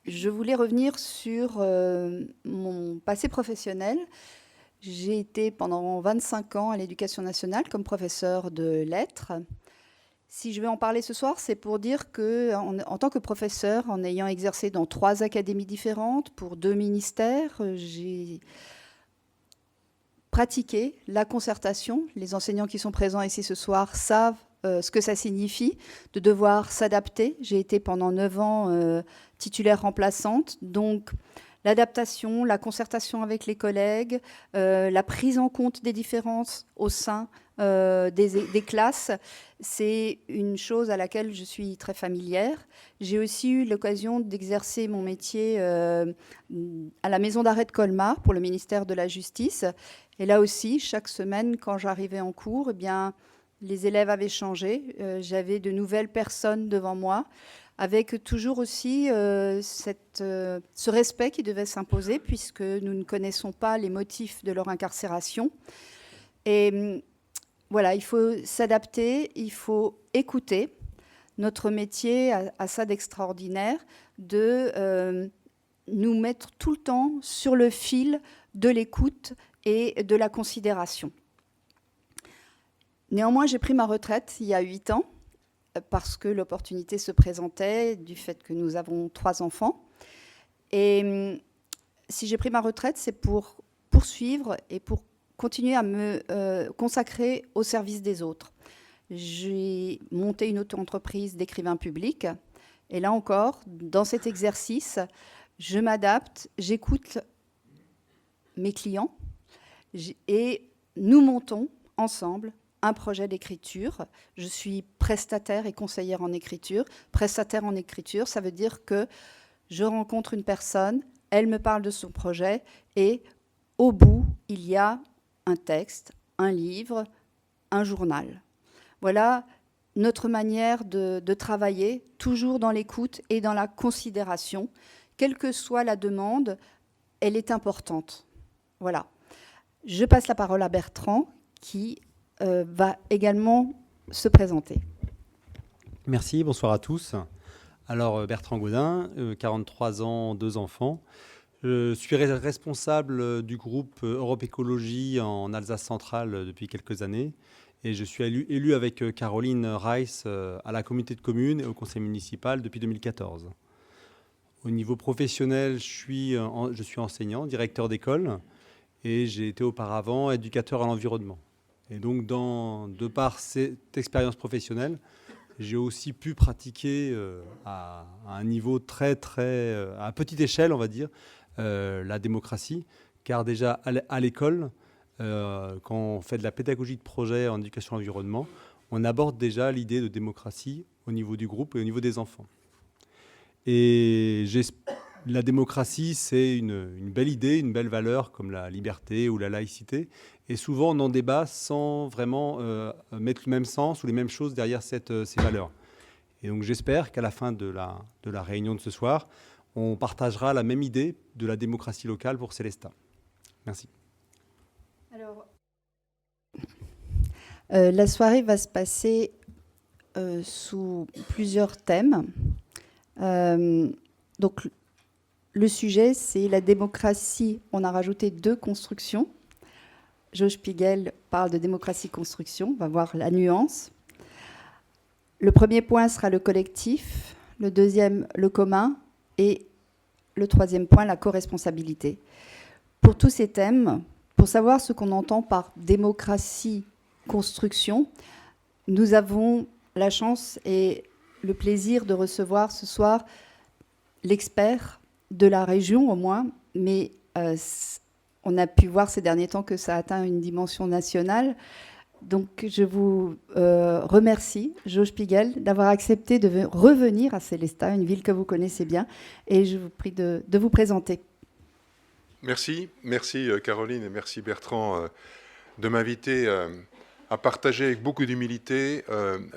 Je voulais revenir sur mon passé professionnel. J'ai été pendant 25 ans à l'Éducation nationale comme professeur de lettres. Si je vais en parler ce soir, c'est pour dire que, en tant que professeur, en ayant exercé dans 3 académies différentes, pour 2 ministères, j'ai pratiqué la concertation. Les enseignants qui sont présents ici ce soir savent ce que ça signifie de devoir s'adapter. J'ai été pendant 9 ans titulaire remplaçante, donc l'adaptation, la concertation avec les collègues, la prise en compte des différences au sein des classes, c'est une chose à laquelle je suis très familière. J'ai aussi eu l'occasion d'exercer mon métier à la maison d'arrêt de Colmar pour le ministère de la Justice. Et là aussi, chaque semaine, quand j'arrivais en cours, eh bien, les élèves avaient changé. J'avais de nouvelles personnes devant moi, avec toujours aussi ce respect qui devait s'imposer, puisque nous ne connaissons pas les motifs de leur incarcération. Et voilà, il faut s'adapter, il faut écouter. Notre métier a ça d'extraordinaire, de nous mettre tout le temps sur le fil de l'écoute et de la considération. Néanmoins, j'ai pris ma retraite il y a 8 ans, parce que l'opportunité se présentait du fait que nous avons 3 enfants. Et si j'ai pris ma retraite, c'est pour poursuivre et pour continuer à me consacrer au service des autres. J'ai monté une auto-entreprise d'écrivain public. Et là encore, dans cet exercice, je m'adapte, j'écoute mes clients et nous montons ensemble un projet d'écriture. Je suis prestataire et conseillère en écriture. Prestataire en écriture, ça veut dire que je rencontre une personne, elle me parle de son projet et au bout, il y a un texte, un livre, un journal. Voilà notre manière de travailler, toujours dans l'écoute et dans la considération. Quelle que soit la demande, elle est importante. Voilà. Je passe la parole à Bertrand, qui va également se présenter. Merci, bonsoir à tous. Alors, Bertrand Gaudin, 43 ans, 2 enfants. Je suis responsable du groupe Europe Écologie en Alsace centrale depuis quelques années. Et je suis élu avec Caroline Reiss à la communauté de communes et au conseil municipal depuis 2014. Au niveau professionnel, je suis enseignant, directeur d'école, et j'ai été auparavant éducateur à l'environnement. Et donc, de par cette expérience professionnelle, j'ai aussi pu pratiquer à un niveau à petite échelle, on va dire, la démocratie. Car déjà, à l'école, quand on fait de la pédagogie de projet en éducation à l'environnement, on aborde déjà l'idée de démocratie au niveau du groupe et au niveau des enfants. Et la démocratie, c'est une belle idée, une belle valeur comme la liberté ou la laïcité. Et souvent, on en débat sans vraiment mettre le même sens ou les mêmes choses derrière ces valeurs. Et donc, j'espère qu'à la fin de la réunion de ce soir, on partagera la même idée de la démocratie locale pour Célestat. Merci. Alors, la soirée va se passer sous plusieurs thèmes. Donc, le sujet, c'est la démocratie. On a rajouté 2 constructions. Josh Piegel parle de démocratie-construction. On va voir la nuance. Le premier point sera le collectif. Le deuxième, le commun. Et le troisième point, la co-responsabilité. Pour tous ces thèmes, pour savoir ce qu'on entend par démocratie-construction, nous avons la chance et le plaisir de recevoir ce soir l'expert de la région au moins, mais on a pu voir ces derniers temps que ça atteint une dimension nationale. Donc je vous remercie, Josh Piegel, d'avoir accepté de revenir à Célestat, une ville que vous connaissez bien, et je vous prie de vous présenter. Merci Caroline et merci Bertrand de m'inviter à partager avec beaucoup d'humilité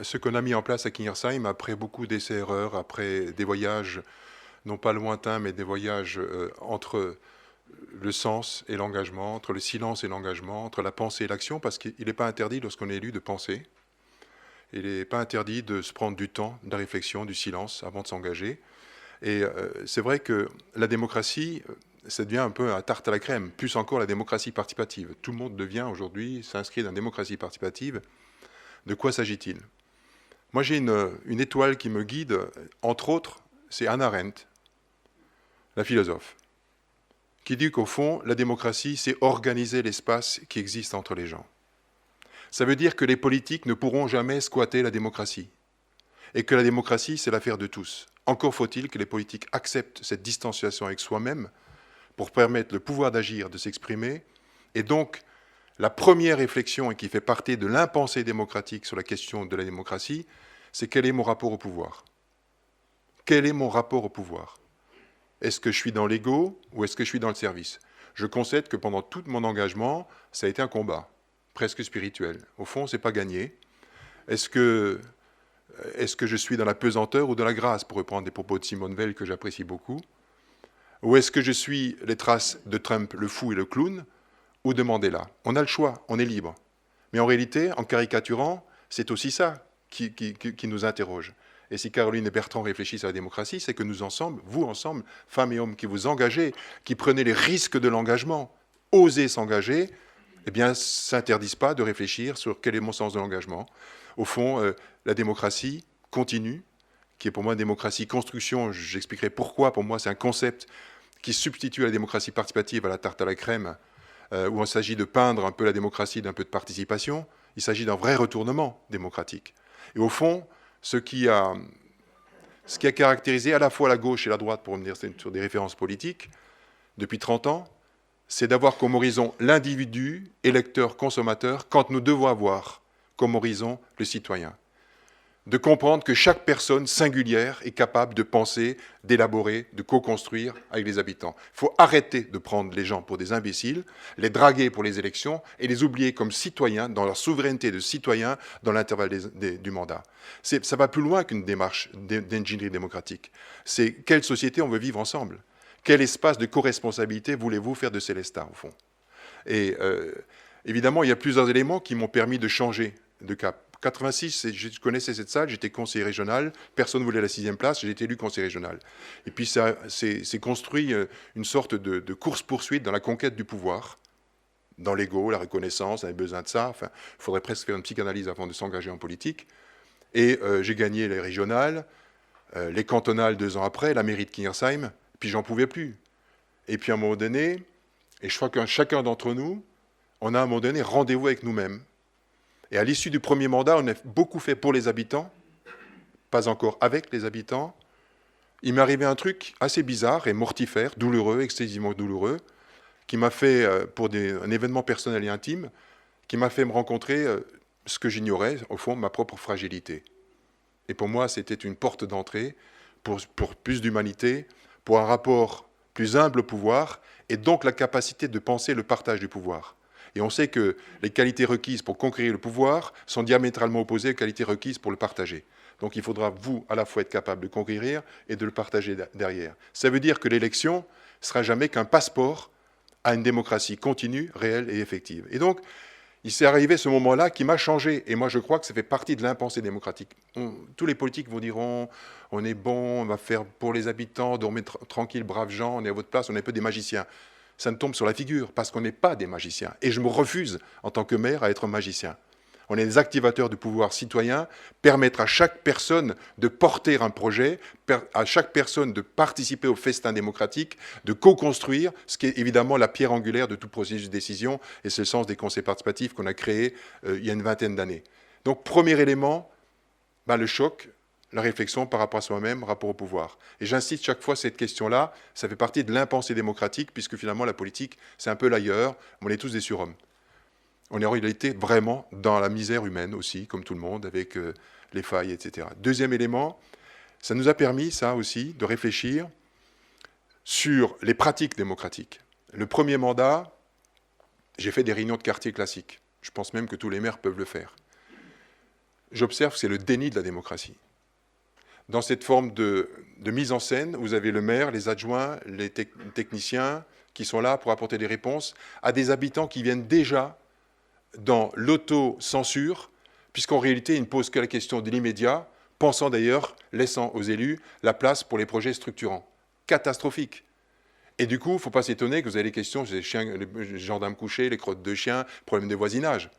ce qu'on a mis en place à Kingersheim après beaucoup d'essais-erreurs, après des voyages non pas lointains, mais des voyages entre le sens et l'engagement, entre le silence et l'engagement, entre la pensée et l'action, parce qu'il n'est pas interdit lorsqu'on est élu de penser. Il n'est pas interdit de se prendre du temps, de la réflexion, du silence avant de s'engager. Et c'est vrai que la démocratie, ça devient un peu un tarte à la crème, plus encore la démocratie participative. Tout le monde devient aujourd'hui, s'inscrit dans la démocratie participative. De quoi s'agit-il? Moi, j'ai une étoile qui me guide, entre autres, c'est Hannah Arendt, la philosophe, qui dit qu'au fond, la démocratie, c'est organiser l'espace qui existe entre les gens. Ça veut dire que les politiques ne pourront jamais squatter la démocratie, et que la démocratie, c'est l'affaire de tous. Encore faut-il que les politiques acceptent cette distanciation avec soi-même pour permettre le pouvoir d'agir, de s'exprimer. Et donc, la première réflexion, et qui fait partie de l'impensée démocratique sur la question de la démocratie, c'est quel est mon rapport au pouvoir? Quel est mon rapport au pouvoir? Est-ce que je suis dans l'ego ou est-ce que je suis dans le service? Je concède que pendant tout mon engagement, ça a été un combat, presque spirituel. Au fond, ce n'est pas gagné. Est-ce que je suis dans la pesanteur ou dans la grâce, pour reprendre des propos de Simone Veil que j'apprécie beaucoup? Ou est-ce que je suis les traces de Trump, le fou et le clown, ou de Mandela? On a le choix, on est libre. Mais en réalité, en caricaturant, c'est aussi ça qui nous interroge. Et si Caroline et Bertrand réfléchissent à la démocratie, c'est que nous ensemble, vous ensemble, femmes et hommes qui vous engagez, qui prenez les risques de l'engagement, osez s'engager, eh bien, s'interdisent pas de réfléchir sur quel est mon sens de l'engagement. Au fond, la démocratie continue, qui est pour moi une démocratie construction, j'expliquerai pourquoi, pour moi c'est un concept qui substitue à la démocratie participative à la tarte à la crème, où il s'agit de peindre un peu la démocratie d'un peu de participation. Il s'agit d'un vrai retournement démocratique. Et au fond, ce qui a caractérisé à la fois la gauche et la droite, pour revenir sur des références politiques, depuis 30 ans, c'est d'avoir comme horizon l'individu, électeur, consommateur, quand nous devons avoir comme horizon le citoyen. De comprendre que chaque personne singulière est capable de penser, d'élaborer, de co-construire avec les habitants. Il faut arrêter de prendre les gens pour des imbéciles, les draguer pour les élections et les oublier comme citoyens, dans leur souveraineté de citoyens, dans l'intervalle du mandat. Ça va plus loin qu'une démarche d'ingénierie démocratique. C'est quelle société on veut vivre ensemble? Quel espace de co-responsabilité voulez-vous faire de Célestat, au fond? Et évidemment, il y a plusieurs éléments qui m'ont permis de changer de cap. 86, je connaissais cette salle, j'étais conseiller régional, personne ne voulait la 6e place, j'ai été élu conseiller régional. Et puis ça s'est construit une sorte de course-poursuite dans la conquête du pouvoir, dans l'ego, la reconnaissance, on avait besoin de ça, enfin, il faudrait presque faire une psychanalyse avant de s'engager en politique. Et j'ai gagné les régionales, les cantonales 2 ans après, la mairie de Kingersheim, puis j'en pouvais plus. Et puis à un moment donné, et je crois que chacun d'entre nous, on a à un moment donné rendez-vous avec nous-mêmes. Et à l'issue du premier mandat, on a beaucoup fait pour les habitants, pas encore avec les habitants. Il m'est arrivé un truc assez bizarre et mortifère, douloureux, excessivement douloureux, qui m'a fait, pour un événement personnel et intime, qui m'a fait me rencontrer ce que j'ignorais, au fond, ma propre fragilité. Et pour moi, c'était une porte d'entrée pour plus d'humanité, pour un rapport plus humble au pouvoir, et donc la capacité de penser le partage du pouvoir. Et on sait que les qualités requises pour conquérir le pouvoir sont diamétralement opposées aux qualités requises pour le partager. Donc il faudra, vous, à la fois être capable de conquérir et de le partager derrière. Ça veut dire que l'élection ne sera jamais qu'un passeport à une démocratie continue, réelle et effective. Et donc, il s'est arrivé ce moment-là qui m'a changé. Et moi, je crois que ça fait partie de l'impensée démocratique. Tous les politiques vous diront, on est bon, on va faire pour les habitants, dormez tranquille, braves gens, on est à votre place, on est un peu des magiciens. Ça me tombe sur la figure, parce qu'on n'est pas des magiciens. Et je me refuse, en tant que maire, à être magicien. On est des activateurs du pouvoir citoyen, permettre à chaque personne de porter un projet, à chaque personne de participer au festin démocratique, de co-construire, ce qui est évidemment la pierre angulaire de tout processus de décision, et c'est le sens des conseils participatifs qu'on a créés il y a une vingtaine d'années. Donc, premier élément, le choc, la réflexion par rapport à soi-même, rapport au pouvoir. Et j'insiste chaque fois cette question-là, ça fait partie de l'impensée démocratique, puisque finalement la politique, c'est un peu l'ailleurs, on est tous des surhommes. On est en réalité vraiment dans la misère humaine aussi, comme tout le monde, avec les failles, etc. Deuxième élément, ça nous a permis, ça aussi, de réfléchir sur les pratiques démocratiques. Le premier mandat, j'ai fait des réunions de quartier classiques. Je pense même que tous les maires peuvent le faire. J'observe que c'est le déni de la démocratie. Dans cette forme de mise en scène, vous avez le maire, les adjoints, les techniciens qui sont là pour apporter des réponses à des habitants qui viennent déjà dans l'auto-censure, puisqu'en réalité, ils ne posent que la question de l'immédiat. pensant d'ailleurs, laissant aux élus la place pour les projets structurants. Catastrophique. Et du coup, il ne faut pas s'étonner que vous avez les questions, les gendarmes couchés, les crottes de chiens, problème de voisinage.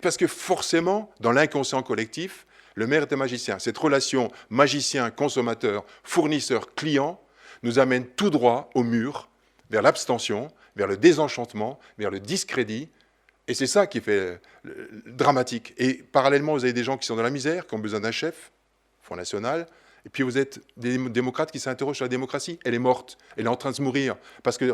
Parce que forcément, dans l'inconscient collectif, le maire est un magicien. Cette relation magicien-consommateur, fournisseur-client nous amène tout droit au mur, vers l'abstention, vers le désenchantement, vers le discrédit. Et c'est ça qui fait dramatique. Et parallèlement, vous avez des gens qui sont dans la misère, qui ont besoin d'un chef, Front National. Et puis vous êtes des démocrates qui s'interrogent sur la démocratie. Elle est morte, elle est en train de se mourir. Parce que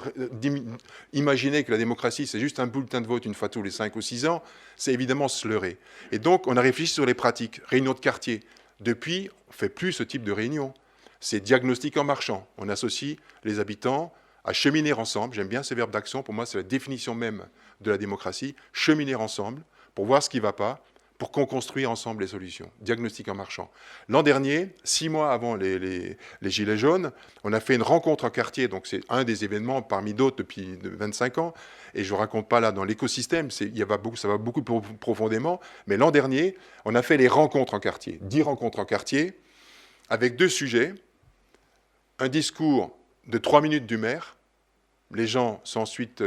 imaginez que la démocratie, c'est juste un bulletin de vote une fois tous les 5 ou 6 ans, c'est évidemment se leurrer. Et donc, on a réfléchi sur les pratiques. Réunions de quartier. Depuis, on ne fait plus ce type de réunion. C'est diagnostic en marchant. On associe les habitants à cheminer ensemble. J'aime bien ces verbes d'action. Pour moi, c'est la définition même de la démocratie. Cheminer ensemble pour voir ce qui ne va pas, pour qu'on construise ensemble les solutions. Diagnostic en marchant. L'an dernier, 6 mois avant les Gilets jaunes, on a fait une rencontre en quartier, donc c'est un des événements parmi d'autres depuis 25 ans, et je ne raconte pas là dans l'écosystème, ça va beaucoup plus profondément, mais l'an dernier, on a fait les rencontres en quartier, 10 rencontres en quartier, avec 2 sujets, un discours de 3 minutes du maire, les gens sont ensuite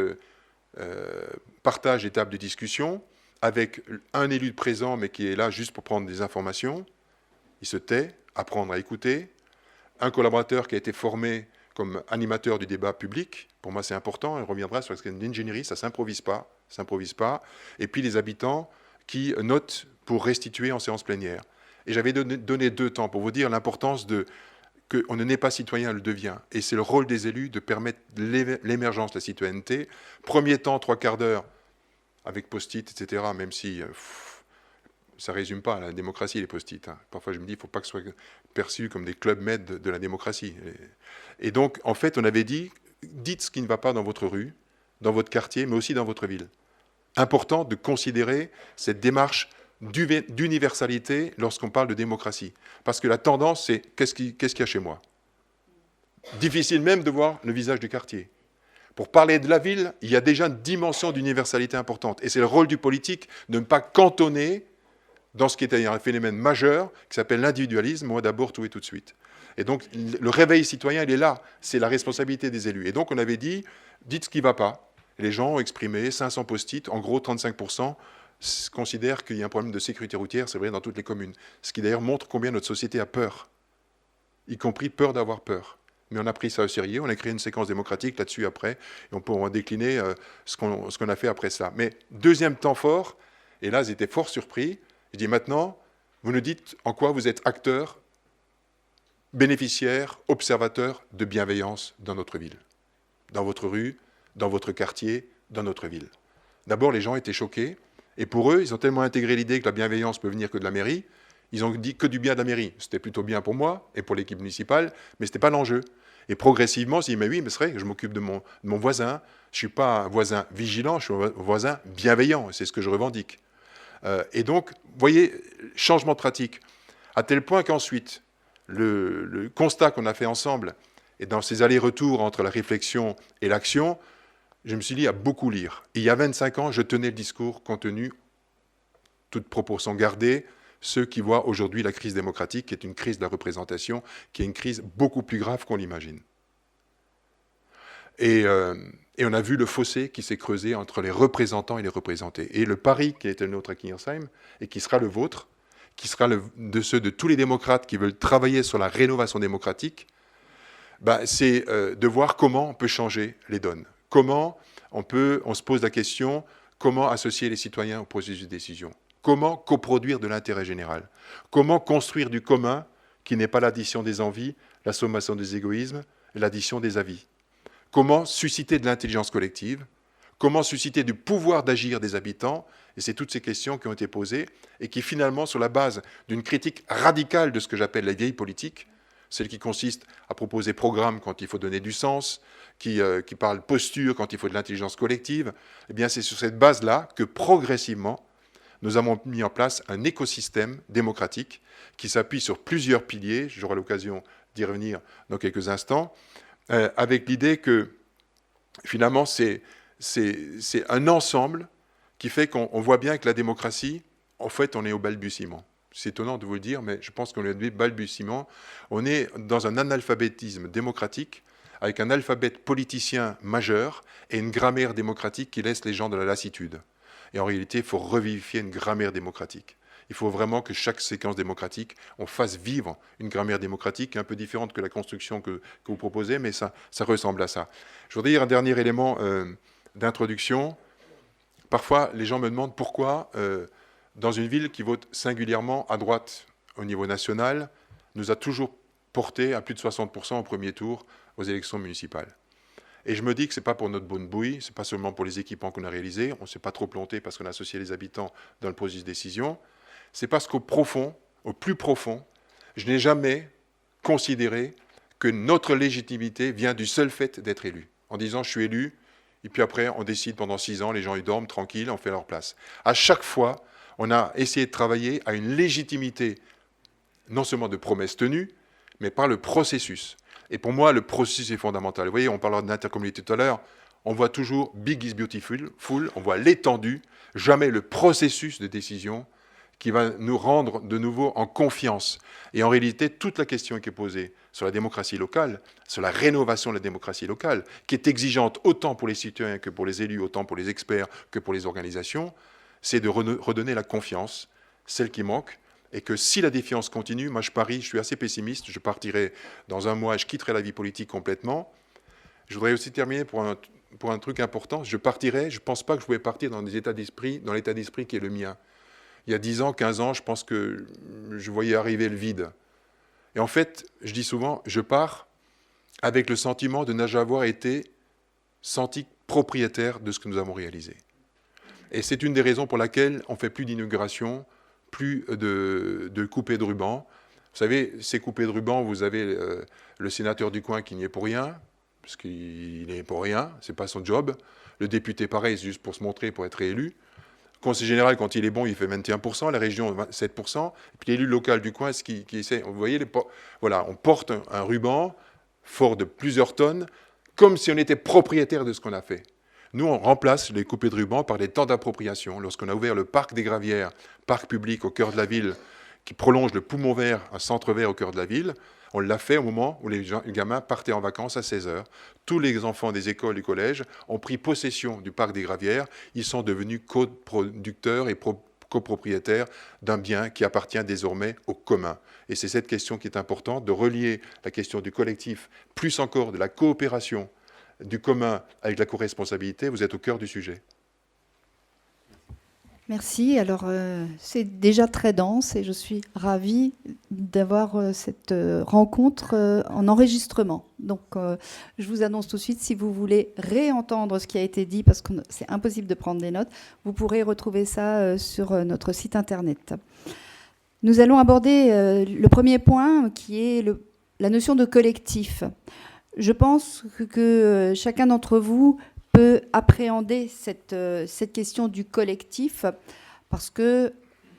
partagent les tables de discussion, avec un élu présent, mais qui est là juste pour prendre des informations. Il se tait, apprendre à écouter. Un collaborateur qui a été formé comme animateur du débat public. Pour moi, c'est important. Il reviendra sur l'ingénierie, ça ne s'improvise pas. Et puis les habitants qui notent pour restituer en séance plénière. Et j'avais donné 2 temps pour vous dire l'importance qu'on ne naît pas citoyen, elle le devient. Et c'est le rôle des élus de permettre l'émergence de la citoyenneté. Premier temps, 3 quarts d'heure, avec post-it, etc., même si ça ne résume pas la démocratie, les post-it. Hein. Parfois, je me dis, il ne faut pas que ce soit perçu comme des clubs med de la démocratie. Et donc, en fait, on avait dit, dites ce qui ne va pas dans votre rue, dans votre quartier, mais aussi dans votre ville. Important de considérer cette démarche d'universalité lorsqu'on parle de démocratie. Parce que la tendance, c'est qu'est-ce qu'il y a chez moi ? Difficile même de voir le visage du quartier. Pour parler de la ville, il y a déjà une dimension d'universalité importante. Et c'est le rôle du politique de ne pas cantonner dans ce qui est un phénomène majeur qui s'appelle l'individualisme, moi d'abord, tout et tout de suite. Et donc, le réveil citoyen, il est là. C'est la responsabilité des élus. Et donc, on avait dit, dites ce qui ne va pas. Et les gens ont exprimé 500 post-it, en gros 35% considèrent qu'il y a un problème de sécurité routière, c'est vrai, dans toutes les communes. Ce qui d'ailleurs montre combien notre société a peur, y compris peur d'avoir peur. Mais on a pris ça au sérieux, on a créé une séquence démocratique là-dessus après, et on peut en décliner ce qu'on a fait après ça. Mais deuxième temps fort, et là, ils étaient fort surpris, je dis maintenant, vous nous dites en quoi vous êtes acteur, bénéficiaire, observateur de bienveillance dans notre ville, dans votre rue, dans votre quartier, dans notre ville. D'abord, les gens étaient choqués, et pour eux, ils ont tellement intégré l'idée que la bienveillance peut venir que de la mairie, ils ont dit que du bien de la mairie. C'était plutôt bien pour moi et pour l'équipe municipale, mais ce n'était pas l'enjeu. Et progressivement, on s'est dit, mais oui, mais c'est vrai que je m'occupe de mon voisin. Je ne suis pas un voisin vigilant, je suis un voisin bienveillant. C'est ce que je revendique. Et donc, vous voyez, changement de pratique. À tel point qu'ensuite, le constat qu'on a fait ensemble, et dans ces allers-retours entre la réflexion et l'action, je me suis dit à beaucoup lire. Et il y a 25 ans, je tenais le discours contenu, toute proportion gardée, ceux qui voient aujourd'hui la crise démocratique, qui est une crise de la représentation, qui est une crise beaucoup plus grave qu'on l'imagine. Et on a vu le fossé qui s'est creusé entre les représentants et les représentés. Et le pari qui a été le nôtre à Kingersheim, et qui sera le vôtre, qui sera de ceux de tous les démocrates qui veulent travailler sur la rénovation démocratique, c'est de voir comment on peut changer les donnes. Comment on se pose la question, comment associer les citoyens au processus de décision ? Comment coproduire de l'intérêt général ? Comment construire du commun qui n'est pas l'addition des envies, la sommation des égoïsmes, l'addition des avis ? Comment susciter de l'intelligence collective ? Comment susciter du pouvoir d'agir des habitants ? Et c'est toutes ces questions qui ont été posées et qui finalement, sur la base d'une critique radicale de ce que j'appelle la vieille politique, celle qui consiste à proposer programme quand il faut donner du sens, qui parle posture quand il faut de l'intelligence collective, eh bien c'est sur cette base-là que progressivement, nous avons mis en place un écosystème démocratique qui s'appuie sur plusieurs piliers, j'aurai l'occasion d'y revenir dans quelques instants, avec l'idée que finalement c'est un ensemble qui fait qu'on voit bien que la démocratie, en fait, on est au balbutiement. c'est étonnant de vous le dire, mais je pense qu'on est au balbutiement. On est dans un analphabétisme démocratique, avec un alphabet politicien majeur et une grammaire démocratique qui laisse les gens dans la lassitude. Et en réalité, il faut revivifier une grammaire démocratique. Il faut vraiment que chaque séquence démocratique, on fasse vivre une grammaire démocratique un peu différente que la construction que vous proposez, mais ça ressemble à ça. Je voudrais dire un dernier élément d'introduction. Parfois, les gens me demandent pourquoi, dans une ville qui vote singulièrement à droite au niveau national, nous a toujours porté à plus de 60% au premier tour aux élections municipales. Et je me dis que ce n'est pas pour notre bonne bouille, ce n'est pas seulement pour les équipements qu'on a réalisés, on ne s'est pas trop planté parce qu'on a associé les habitants dans le processus de décision, c'est parce qu'au profond, au plus profond, je n'ai jamais considéré que notre légitimité vient du seul fait d'être élu. En disant je suis élu, et puis après on décide pendant 6 ans, les gens ils dorment tranquilles, on fait leur place. À chaque fois, on a essayé de travailler à une légitimité, non seulement de promesses tenues, mais par le processus. Et pour moi, le processus est fondamental. Vous voyez, on parlera d'intercommunalité tout à l'heure, on voit toujours big is beautiful, on voit l'étendue, jamais le processus de décision qui va nous rendre de nouveau en confiance. Et en réalité, toute la question qui est posée sur la démocratie locale, sur la rénovation de la démocratie locale, qui est exigeante autant pour les citoyens que pour les élus, autant pour les experts que pour les organisations, c'est de redonner la confiance, celle qui manque, et que si la défiance continue, moi je parie, je suis assez pessimiste, je partirai dans un mois, je quitterai la vie politique complètement. Je voudrais aussi terminer pour un truc important, je partirai, je ne pense pas que je pouvais partir dans l'état d'esprit qui est le mien. Il y a 10 ans, 15 ans, je pense que je voyais arriver le vide. Et en fait, je dis souvent, je pars avec le sentiment de n'avoir avoir été senti propriétaire de ce que nous avons réalisé. Et c'est une des raisons pour laquelle on ne fait plus d'inauguration, plus de coupées de ruban. Vous savez, ces coupées de ruban, vous avez le sénateur du coin qui n'y est pour rien, parce qu'il n'est pour rien, ce n'est pas son job. Le député, pareil, c'est juste pour se montrer, pour être réélu. Le conseil général, quand il est bon, il fait 21%, la région, 7%. Et puis l'élu local du coin, qui essaie. Vous voyez, voilà, on porte un ruban fort de plusieurs tonnes, comme si on était propriétaire de ce qu'on a fait. Nous, on remplace les coupées de ruban par des temps d'appropriation. Lorsqu'on a ouvert le parc des Gravières, parc public au cœur de la ville, qui prolonge le poumon vert, un centre vert au cœur de la ville, on l'a fait au moment où les gamins partaient en vacances à 16h. Tous les enfants des écoles et collèges ont pris possession du parc des Gravières. Ils sont devenus coproducteurs et copropriétaires d'un bien qui appartient désormais au commun. Et c'est cette question qui est importante, de relier la question du collectif, plus encore de la coopération, du commun avec la co-responsabilité. Vous êtes au cœur du sujet. Merci. Alors, c'est déjà très dense et je suis ravie d'avoir cette rencontre en enregistrement. Donc, je vous annonce tout de suite, si vous voulez réentendre ce qui a été dit, parce que c'est impossible de prendre des notes, vous pourrez retrouver ça sur notre site internet. Nous allons aborder le premier point, qui est la notion de collectif. Je pense que chacun d'entre vous peut appréhender cette question du collectif, parce que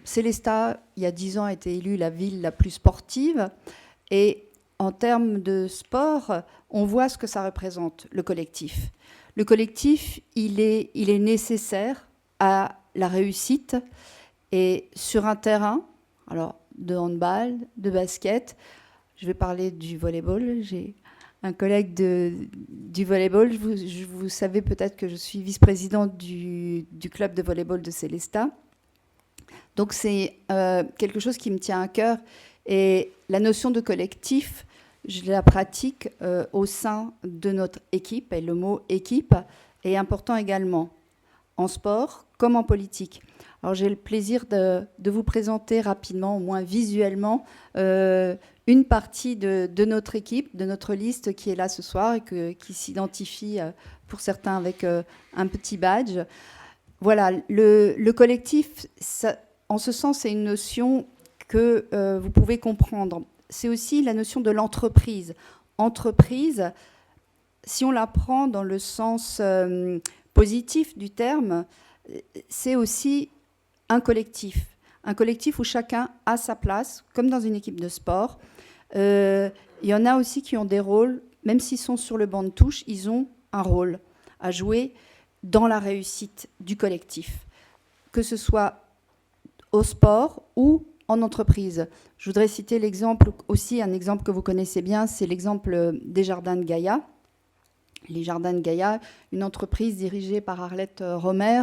Sélestat, il y a 10 ans, a été élue la ville la plus sportive. Et en termes de sport, on voit ce que ça représente, le collectif. Le collectif, il est nécessaire à la réussite. Et sur un terrain, alors de handball, de basket, je vais parler du volleyball, j'ai un collègue du volleyball. Vous savez peut-être que je suis vice-présidente du club de volleyball de Sélestat. Donc c'est quelque chose qui me tient à cœur. Et la notion de collectif, je la pratique au sein de notre équipe. Et le mot équipe est important également en sport comme en politique. Alors j'ai le plaisir de vous présenter rapidement, au moins visuellement, une partie de notre équipe, de notre liste qui est là ce soir et qui s'identifie pour certains avec un petit badge. Voilà, le collectif, ça, en ce sens, c'est une notion que vous pouvez comprendre. C'est aussi la notion de l'entreprise. Entreprise, si on la prend dans le sens positif du terme, c'est aussi un collectif où chacun a sa place, comme dans une équipe de sport. Il y en a aussi qui ont des rôles, même s'ils sont sur le banc de touche, ils ont un rôle à jouer dans la réussite du collectif, que ce soit au sport ou en entreprise. Je voudrais citer l'exemple aussi, un exemple que vous connaissez bien, c'est l'exemple des Jardins de Gaïa. Les Jardins de Gaïa, une entreprise dirigée par Arlette Romer,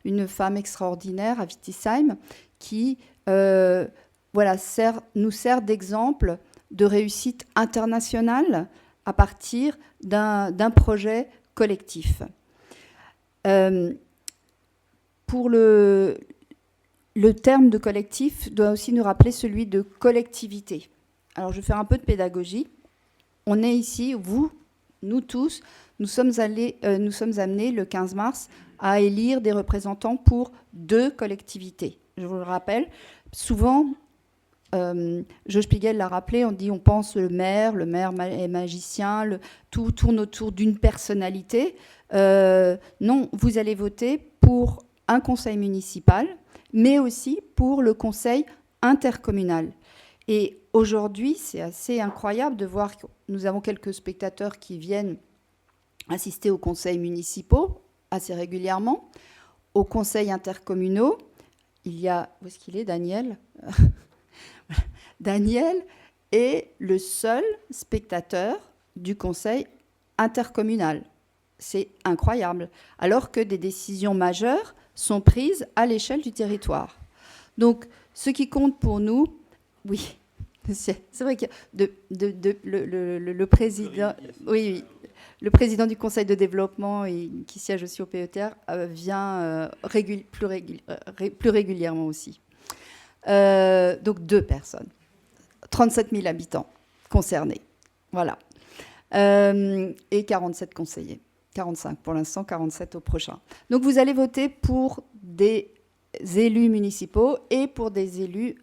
une femme extraordinaire à Wittisheim, qui nous sert d'exemple de réussite internationale à partir d'un projet collectif. Pour le terme de collectif doit aussi nous rappeler celui de collectivité. Alors, je vais faire un peu de pédagogie. On est ici, nous tous, nous sommes amenés le 15 mars à élire des représentants pour 2 collectivités. Je vous le rappelle, souvent, Jo Spiegel l'a rappelé, on pense le maire est magicien, tout tourne autour d'une personnalité. Non, vous allez voter pour un conseil municipal, mais aussi pour le conseil intercommunal. Et aujourd'hui, c'est assez incroyable de voir que nous avons quelques spectateurs qui viennent assister aux conseils municipaux assez régulièrement, aux conseils intercommunaux. Il y a, où est-ce qu'il est, Daniel? Daniel est le seul spectateur du conseil intercommunal. C'est incroyable. Alors que des décisions majeures sont prises à l'échelle du territoire. Donc, ce qui compte pour nous, oui, c'est vrai que le président, oui, le président du conseil de développement et qui siège aussi au PETR vient plus régulièrement aussi. Donc 2 personnes, 37 000 habitants concernés, voilà, et 47 conseillers, 45 pour l'instant, 47 au prochain. Donc vous allez voter pour des élus municipaux et pour des élus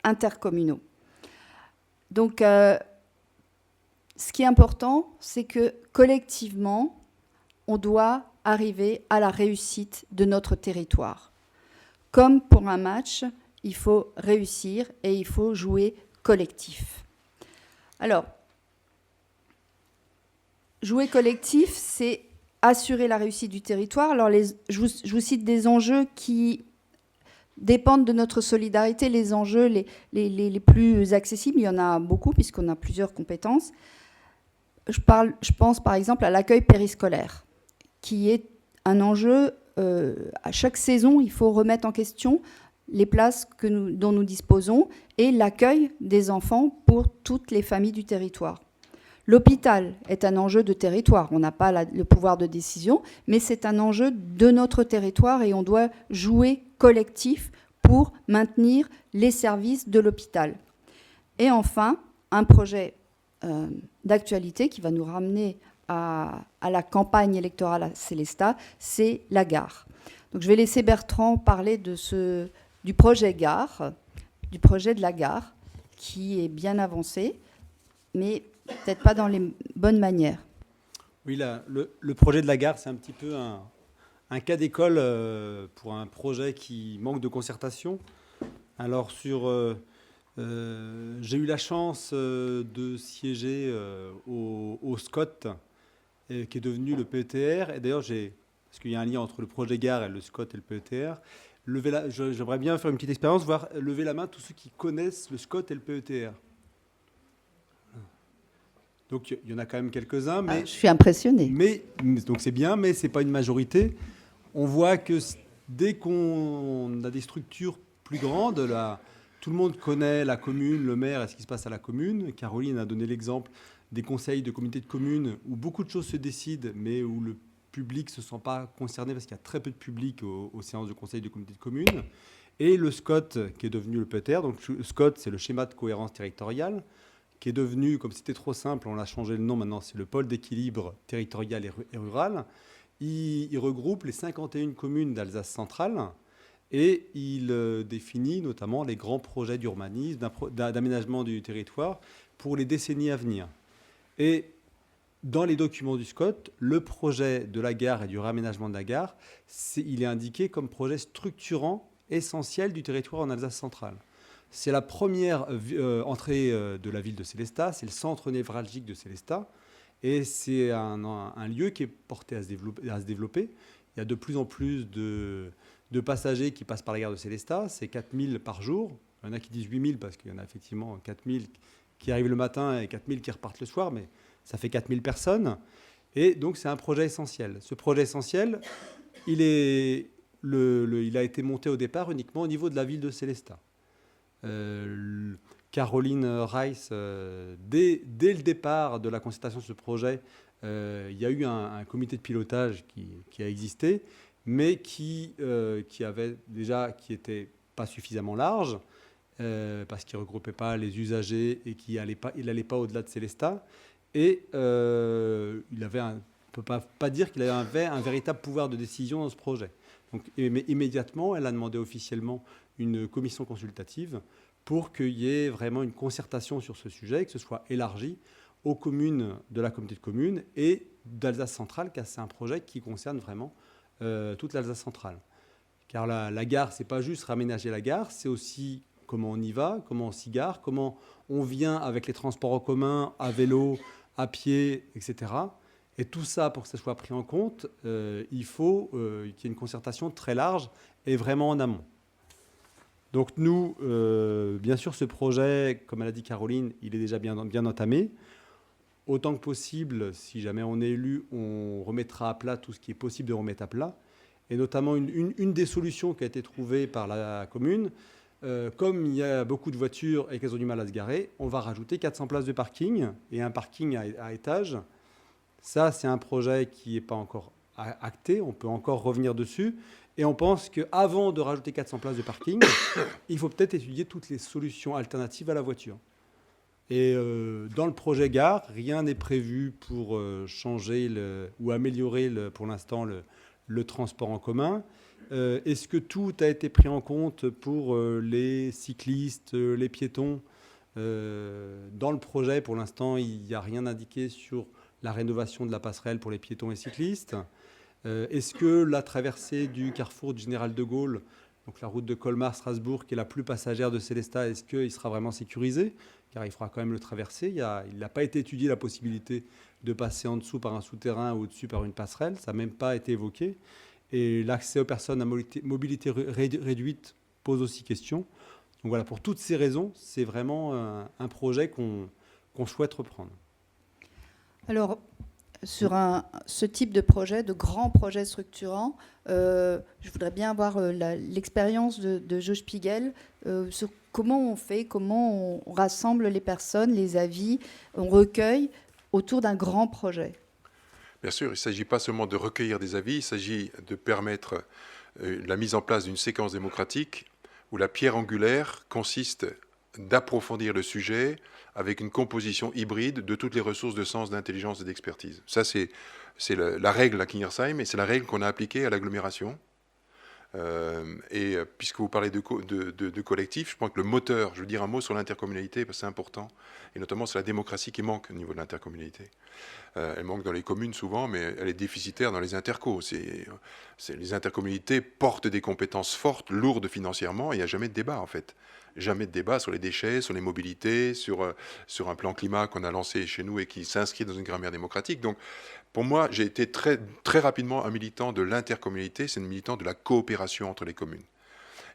intercommunaux. Donc ce qui est important, c'est que collectivement, on doit arriver à la réussite de notre territoire. Comme pour un match, il faut réussir et il faut jouer collectif. Alors, jouer collectif, c'est assurer la réussite du territoire. Alors, je vous cite des enjeux qui dépendent de notre solidarité. Les enjeux les plus accessibles, il y en a beaucoup puisqu'on a plusieurs compétences. Je pense par exemple à l'accueil périscolaire, qui est un enjeu. À chaque saison, il faut remettre en question les places dont nous disposons et l'accueil des enfants pour toutes les familles du territoire. L'hôpital est un enjeu de territoire. On n'a pas le pouvoir de décision, mais c'est un enjeu de notre territoire et on doit jouer collectif pour maintenir les services de l'hôpital. Et enfin, un projet d'actualité qui va nous ramener à la campagne électorale à Sélestat, c'est la gare. Donc je vais laisser Bertrand parler du projet gare, du projet de la gare, qui est bien avancé, mais peut-être pas dans les bonnes manières. Oui, le projet de la gare, c'est un petit peu un cas d'école pour un projet qui manque de concertation. Alors, j'ai eu la chance de siéger au SCOT, qui est devenu le PETR. Et d'ailleurs, parce qu'il y a un lien entre le projet gare et le SCOT et le PETR, j'aimerais bien faire une petite expérience, voir lever la main tous ceux qui connaissent le SCOT et le PETR. Donc il y en a quand même quelques-uns. Mais, je suis impressionnée. Donc c'est bien, mais ce n'est pas une majorité. On voit que dès qu'on a des structures plus grandes, tout le monde connaît la commune, le maire et ce qui se passe à la commune. Caroline a donné l'exemple des conseils de communautés de communes où beaucoup de choses se décident, mais où le public ne se sent pas concerné parce qu'il y a très peu de public aux séances de conseil de communautés de communes. Et le SCOT, qui est devenu le PETR. Donc le SCOT, c'est le schéma de cohérence territoriale, qui est devenu, comme c'était trop simple, on a changé le nom maintenant, c'est le pôle d'équilibre territorial et rural. Il regroupe les 51 communes d'Alsace centrale et il définit notamment les grands projets d'urbanisme, d'aménagement du territoire pour les décennies à venir. Et dans les documents du SCOT, le projet de la gare et du réaménagement de la gare, il est indiqué comme projet structurant essentiel du territoire en Alsace centrale. C'est la première entrée de la ville de Sélestat, c'est le centre névralgique de Sélestat, et c'est un lieu qui est porté à se développer. Il y a de plus en plus de passagers qui passent par la gare de Sélestat, c'est 4000 par jour, Il y en a qui disent 8000 parce qu'il y en a effectivement 4000 qui arrivent le matin et 4000 qui repartent le soir, mais ça fait 4000 personnes. Et donc, c'est un projet essentiel. Ce projet essentiel, il a été monté au départ uniquement au niveau de la ville de Sélestat. Caroline Rice, dès le départ de la concertation de ce projet, il y a eu un comité de pilotage qui a existé, mais qui était pas suffisamment large, parce qu'il ne regroupait pas les usagers et qu'il n'allait pas au-delà de Sélestat. Et on ne peut pas dire qu'il avait un véritable pouvoir de décision dans ce projet. Donc, mais immédiatement, elle a demandé officiellement une commission consultative pour qu'il y ait vraiment une concertation sur ce sujet et que ce soit élargi aux communes de la communauté de communes et d'Alsace centrale, car c'est un projet qui concerne vraiment toute l'Alsace centrale. Car la gare, ce n'est pas juste raménager la gare, c'est aussi comment on y va, comment on s'y gare, comment on vient avec les transports en commun, à vélo, à pied, etc. Et tout ça, pour que ça soit pris en compte, il faut qu'il y ait une concertation très large et vraiment en amont. Donc nous, bien sûr, ce projet, comme elle a dit Caroline, il est déjà bien entamé. Autant que possible, si jamais on est élu, on remettra à plat tout ce qui est possible de remettre à plat. Et notamment, une des solutions qui a été trouvée par la commune, comme il y a beaucoup de voitures et qu'elles ont du mal à se garer, on va rajouter 400 places de parking et un parking à étage. Ça, c'est un projet qui n'est pas encore acté, on peut encore revenir dessus. Et on pense qu'avant de rajouter 400 places de parking, il faut peut-être étudier toutes les solutions alternatives à la voiture. Et dans le projet gare, rien n'est prévu pour changer ou améliorer pour l'instant le transport en commun. Est-ce que tout a été pris en compte pour les cyclistes, les piétons ? Dans le projet, pour l'instant, il n'y a rien indiqué sur la rénovation de la passerelle pour les piétons et cyclistes. Est-ce que la traversée du carrefour du Général de Gaulle, donc la route de Colmar-Strasbourg, qui est la plus passagère de Sélestat, est-ce qu'il sera vraiment sécurisé ? Car il faudra quand même le traverser. Il n'a pas été étudié la possibilité de passer en dessous par un souterrain ou au-dessus par une passerelle. Ça n'a même pas été évoqué. Et l'accès aux personnes à mobilité réduite pose aussi question. Donc voilà, pour toutes ces raisons, c'est vraiment un projet qu'on souhaite reprendre. Alors, sur ce type de projet, de grands projets structurants, je voudrais bien avoir l'expérience de Jo Spiegel sur comment on fait, comment on rassemble les personnes, les avis, on recueille autour d'un grand projet. Bien sûr, il ne s'agit pas seulement de recueillir des avis, il s'agit de permettre la mise en place d'une séquence démocratique où la pierre angulaire consiste d'approfondir le sujet avec une composition hybride de toutes les ressources de sens, d'intelligence et d'expertise. Ça, c'est la règle à Kingersheim et c'est la règle qu'on a appliquée à l'agglomération. Et puisque vous parlez de collectif, je pense que le moteur, je veux dire un mot sur l'intercommunalité, parce que c'est important, et notamment sur la démocratie qui manque au niveau de l'intercommunalité. Elle manque dans les communes souvent, mais elle est déficitaire dans les intercos. Les intercommunalités portent des compétences fortes, lourdes financièrement, et il n'y a jamais de débat en fait. Jamais de débat sur les déchets, sur les mobilités, sur un plan climat qu'on a lancé chez nous et qui s'inscrit dans une grammaire démocratique. Donc, pour moi, j'ai été très, très rapidement un militant de l'intercommunalité, c'est un militant de la coopération entre les communes.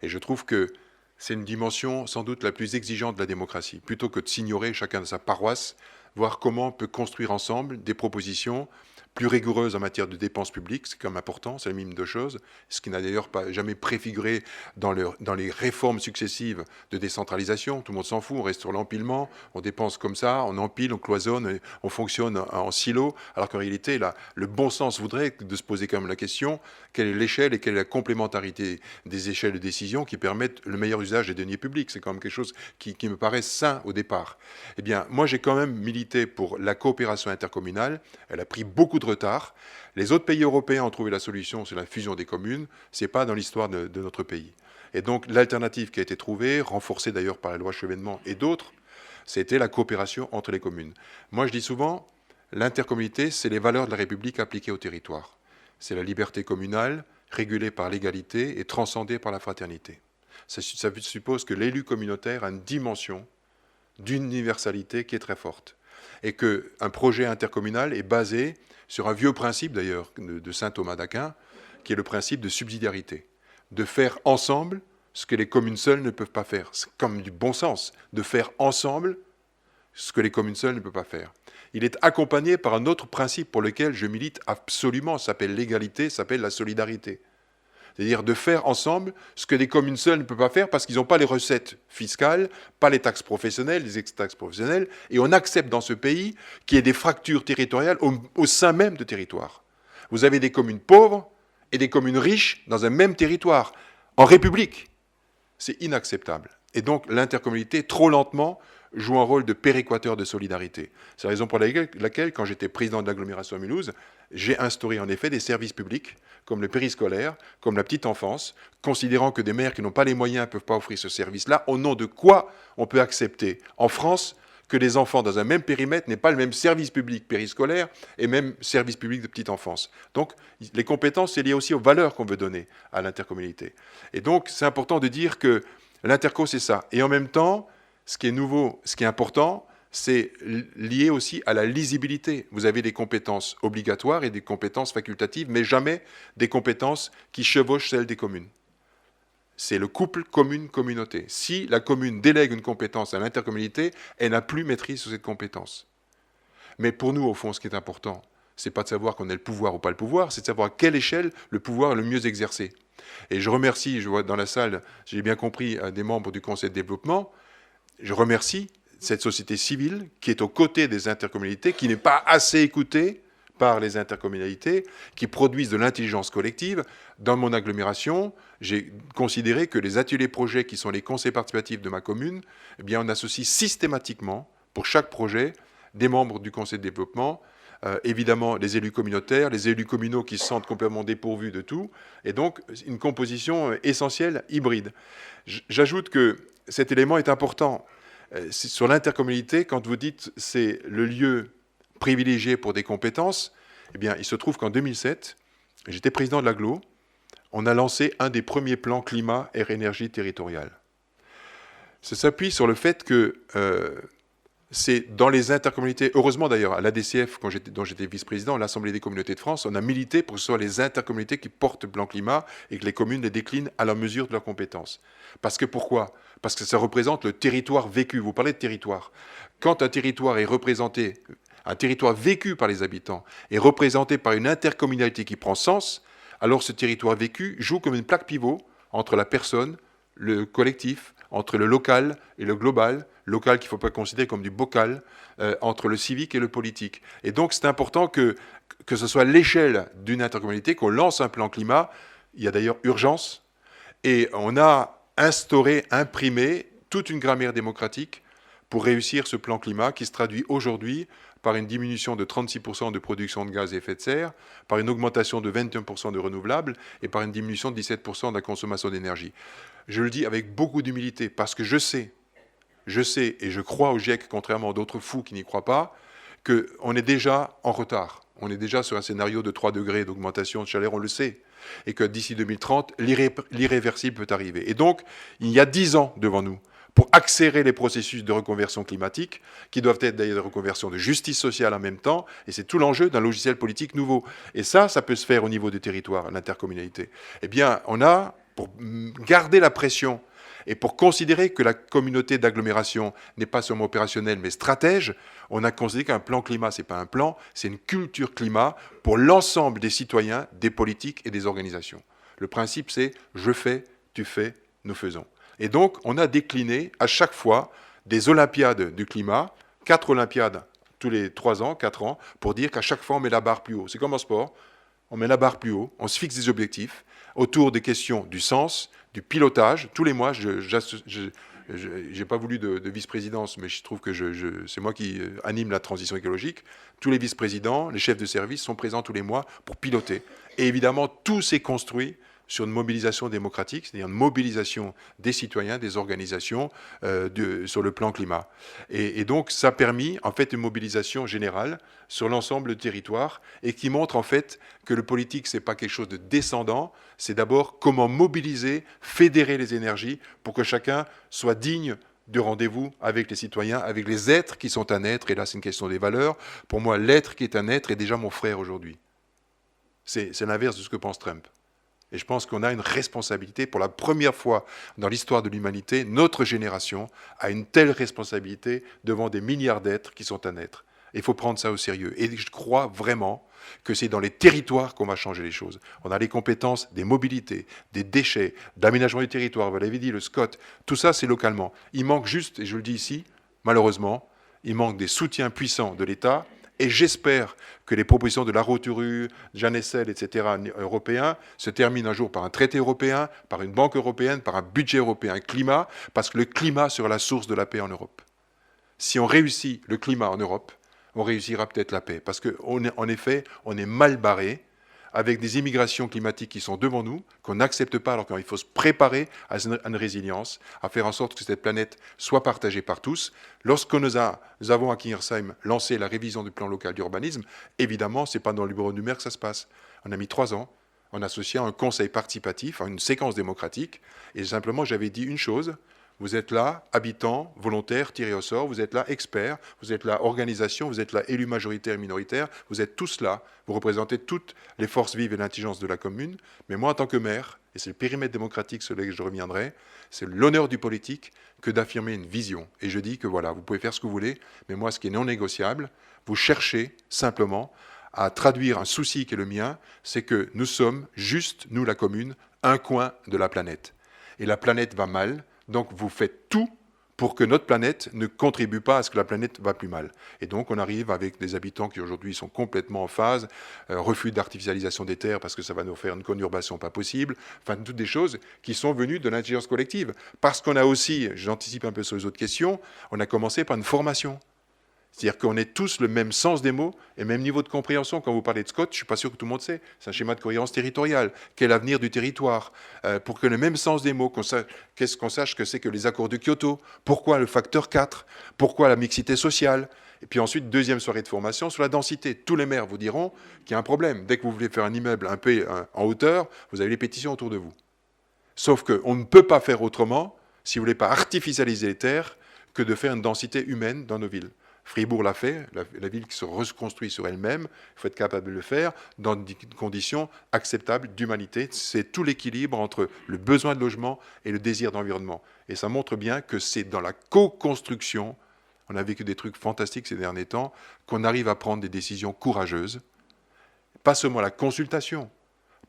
Et je trouve que c'est une dimension sans doute la plus exigeante de la démocratie. Plutôt que de s'ignorer chacun de sa paroisse, voir comment on peut construire ensemble des propositions plus rigoureuses en matière de dépenses publiques, c'est quand même important, c'est le minimum de choses, ce qui n'a d'ailleurs pas jamais préfiguré dans les réformes successives de décentralisation. Tout le monde s'en fout, on reste sur l'empilement, on dépense comme ça, on empile, on cloisonne, on fonctionne en silo, alors qu'en réalité, là, le bon sens voudrait de se poser quand même la question, quelle est l'échelle et quelle est la complémentarité des échelles de décision qui permettent le meilleur usage des deniers publics. C'est quand même quelque chose qui me paraît sain au départ. Eh bien, moi, j'ai quand même milité pour la coopération intercommunale. Elle a pris beaucoup de retard. Les autres pays européens ont trouvé la solution, c'est la fusion des communes. Ce n'est pas dans l'histoire de notre pays. Et donc, l'alternative qui a été trouvée, renforcée d'ailleurs par la loi Chevènement et d'autres, c'était la coopération entre les communes. Moi, je dis souvent, l'intercommunalité, c'est les valeurs de la République appliquées au territoire. C'est la liberté communale, régulée par l'égalité et transcendée par la fraternité. Ça suppose que l'élu communautaire a une dimension d'universalité qui est très forte. Et qu'un projet intercommunal est basé sur un vieux principe d'ailleurs de saint Thomas d'Aquin, qui est le principe de subsidiarité, de faire ensemble ce que les communes seules ne peuvent pas faire. C'est comme du bon sens de faire ensemble ce que les communes seules ne peuvent pas faire. Il est accompagné par un autre principe pour lequel je milite absolument, ça s'appelle l'égalité, ça s'appelle la solidarité. C'est-à-dire de faire ensemble ce que les communes seules ne peuvent pas faire parce qu'ils n'ont pas les recettes fiscales, pas les taxes professionnelles, les ex-taxes professionnelles, et on accepte dans ce pays qu'il y ait des fractures territoriales au sein même de territoires. Vous avez des communes pauvres et des communes riches dans un même territoire, en République. C'est inacceptable. Et donc l'intercommunalité, trop lentement, joue un rôle de péréquateur de solidarité. C'est la raison pour laquelle, quand j'étais président de l'agglomération à Mulhouse, j'ai instauré en effet des services publics, comme le périscolaire, comme la petite enfance, considérant que des maires qui n'ont pas les moyens ne peuvent pas offrir ce service-là, au nom de quoi on peut accepter en France que les enfants dans un même périmètre n'aient pas le même service public périscolaire et même service public de petite enfance. Donc les compétences, c'est lié aussi aux valeurs qu'on veut donner à l'intercommunalité. Et donc c'est important de dire que l'interco, c'est ça. Et en même temps, ce qui est nouveau, ce qui est important, c'est lié aussi à la lisibilité. Vous avez des compétences obligatoires et des compétences facultatives, mais jamais des compétences qui chevauchent celles des communes. C'est le couple commune-communauté. Si la commune délègue une compétence à l'intercommunalité, elle n'a plus maîtrise sur cette compétence. Mais pour nous, au fond, ce qui est important, c'est pas de savoir qu'on a le pouvoir ou pas le pouvoir, c'est de savoir à quelle échelle le pouvoir est le mieux exercé. Et je remercie, je vois dans la salle, j'ai bien compris, des membres du Conseil de développement, je remercie cette société civile qui est aux côtés des intercommunalités, qui n'est pas assez écoutée par les intercommunalités, qui produisent de l'intelligence collective. Dans mon agglomération, j'ai considéré que les ateliers projets, qui sont les conseils participatifs de ma commune, eh bien, on associe systématiquement, pour chaque projet, des membres du conseil de développement, évidemment les élus communautaires, les élus communaux qui se sentent complètement dépourvus de tout, et donc une composition essentielle, hybride. J'ajoute que cet élément est important. Sur l'intercommunalité, quand vous dites c'est le lieu privilégié pour des compétences, eh bien, il se trouve qu'en 2007, j'étais président de l'agglo, on a lancé un des premiers plans climat, air, énergie territorial. Ça s'appuie sur le fait que c'est dans les intercommunalités, heureusement d'ailleurs, à l'ADCF, dont j'étais vice-président, l'Assemblée des communautés de France, on a milité pour que ce soit les intercommunalités qui portent le plan climat et que les communes les déclinent à la mesure de leurs compétences. Parce que pourquoi ? Parce que ça représente le territoire vécu. Vous parlez de territoire. Quand un territoire est représenté, un territoire vécu par les habitants, est représenté par une intercommunalité qui prend sens, alors ce territoire vécu joue comme une plaque pivot entre la personne, le collectif, entre le local et le global, local qu'il ne faut pas considérer comme du bocal, entre le civique et le politique. Et donc c'est important que ce soit l'échelle d'une intercommunalité, qu'on lance un plan climat. Il y a d'ailleurs urgence. Et on a instauré, imprimé toute une grammaire démocratique pour réussir ce plan climat qui se traduit aujourd'hui par une diminution de 36% de production de gaz à effet de serre, par une augmentation de 21% de renouvelables et par une diminution de 17% de la consommation d'énergie. Je le dis avec beaucoup d'humilité parce que je sais et je crois au GIEC, contrairement à d'autres fous qui n'y croient pas, qu'on est déjà en retard. On est déjà sur un scénario de 3 degrés d'augmentation de chaleur, on le sait. Et que d'ici 2030, l'irréversible peut arriver. Et donc, il y a 10 ans devant nous pour accélérer les processus de reconversion climatique, qui doivent être d'ailleurs des reconversions de justice sociale en même temps, et c'est tout l'enjeu d'un logiciel politique nouveau. Et ça peut se faire au niveau du territoire, l'intercommunalité. Eh bien, on a, pour garder la pression et pour considérer que la communauté d'agglomération n'est pas seulement opérationnelle, mais stratège, on a considéré qu'un plan climat, ce n'est pas un plan, c'est une culture climat pour l'ensemble des citoyens, des politiques et des organisations. Le principe, c'est je fais, tu fais, nous faisons. Et donc, on a décliné à chaque fois des Olympiades du climat, 4 Olympiades tous les 3 ans, 4 ans, pour dire qu'à chaque fois, on met la barre plus haut. C'est comme en sport, on met la barre plus haut, on se fixe des objectifs autour des questions du sens, du pilotage. Tous les mois, je n'ai pas voulu de vice-présidence, mais je trouve que c'est moi qui anime la transition écologique. Tous les vice-présidents, les chefs de service sont présents tous les mois pour piloter. Et évidemment, tout s'est construit sur une mobilisation démocratique, c'est-à-dire une mobilisation des citoyens, des organisations sur le plan climat. Et donc, ça a permis en fait une mobilisation générale sur l'ensemble du territoire et qui montre en fait que le politique, c'est pas quelque chose de descendant, c'est d'abord comment mobiliser, fédérer les énergies pour que chacun soit digne de rendez-vous avec les citoyens, avec les êtres qui sont un être. Et là, c'est une question des valeurs. Pour moi, l'être qui est un être est déjà mon frère aujourd'hui. C'est l'inverse de ce que pense Trump. Et je pense qu'on a une responsabilité, pour la première fois dans l'histoire de l'humanité, notre génération a une telle responsabilité devant des milliards d'êtres qui sont à naître. Il faut prendre ça au sérieux. Et je crois vraiment que c'est dans les territoires qu'on va changer les choses. On a les compétences des mobilités, des déchets, d'aménagement du territoire, vous l'avez dit, le SCOT, tout ça c'est localement. Il manque juste, et je le dis ici, malheureusement, il manque des soutiens puissants de l'État. Et j'espère que les propositions de Laroturu, Jeanne Hessel, etc., européens, se terminent un jour par un traité européen, par une banque européenne, par un budget européen climat, parce que le climat sera la source de la paix en Europe. Si on réussit le climat en Europe, on réussira peut-être la paix. Parce qu'en effet, on est mal barré, avec des immigrations climatiques qui sont devant nous, qu'on n'accepte pas, alors qu'il faut se préparer à une résilience, à faire en sorte que cette planète soit partagée par tous. Lorsque nous avons à Kingersheim lancé la révision du plan local d'urbanisme, évidemment, ce n'est pas dans le bureau du maire que ça se passe. On a mis 3 ans en associant un conseil participatif, une séquence démocratique, et simplement j'avais dit une chose: vous êtes là, habitants, volontaires, tirés au sort, vous êtes là, experts, vous êtes là, organisation, vous êtes là, élus majoritaires et minoritaires, vous êtes tous là, vous représentez toutes les forces vives et l'intelligence de la commune, mais moi en tant que maire, et c'est le périmètre démocratique sur lequel je reviendrai, c'est l'honneur du politique que d'affirmer une vision. Et je dis que voilà, vous pouvez faire ce que vous voulez, mais moi ce qui est non négociable, vous cherchez simplement à traduire un souci qui est le mien, c'est que nous sommes juste, nous la commune, un coin de la planète. Et la planète va mal. Donc vous faites tout pour que notre planète ne contribue pas à ce que la planète va plus mal. Et donc on arrive avec des habitants qui aujourd'hui sont complètement en phase, refus d'artificialisation des terres parce que ça va nous faire une conurbation pas possible, enfin toutes des choses qui sont venues de l'intelligence collective. Parce qu'on a aussi, j'anticipe un peu sur les autres questions, on a commencé par une formation. C'est-à-dire qu'on est tous le même sens des mots et le même niveau de compréhension. Quand vous parlez de SCOT, je ne suis pas sûr que tout le monde sait. C'est un schéma de cohérence territoriale. Quel avenir du territoire? Pour que le même sens des mots, qu'on sache que c'est que les accords de Kyoto. Pourquoi le facteur 4? Pourquoi la mixité sociale? Et puis ensuite, deuxième soirée de formation sur la densité. Tous les maires vous diront qu'il y a un problème. Dès que vous voulez faire un immeuble un peu en hauteur, vous avez les pétitions autour de vous. Sauf qu'on ne peut pas faire autrement, si vous ne voulez pas artificialiser les terres, que de faire une densité humaine dans nos villes. Fribourg l'a fait, la ville qui se reconstruit sur elle-même, il faut être capable de le faire dans des conditions acceptables d'humanité. C'est tout l'équilibre entre le besoin de logement et le désir d'environnement. Et ça montre bien que c'est dans la co-construction, on a vécu des trucs fantastiques ces derniers temps, qu'on arrive à prendre des décisions courageuses. Pas seulement la consultation,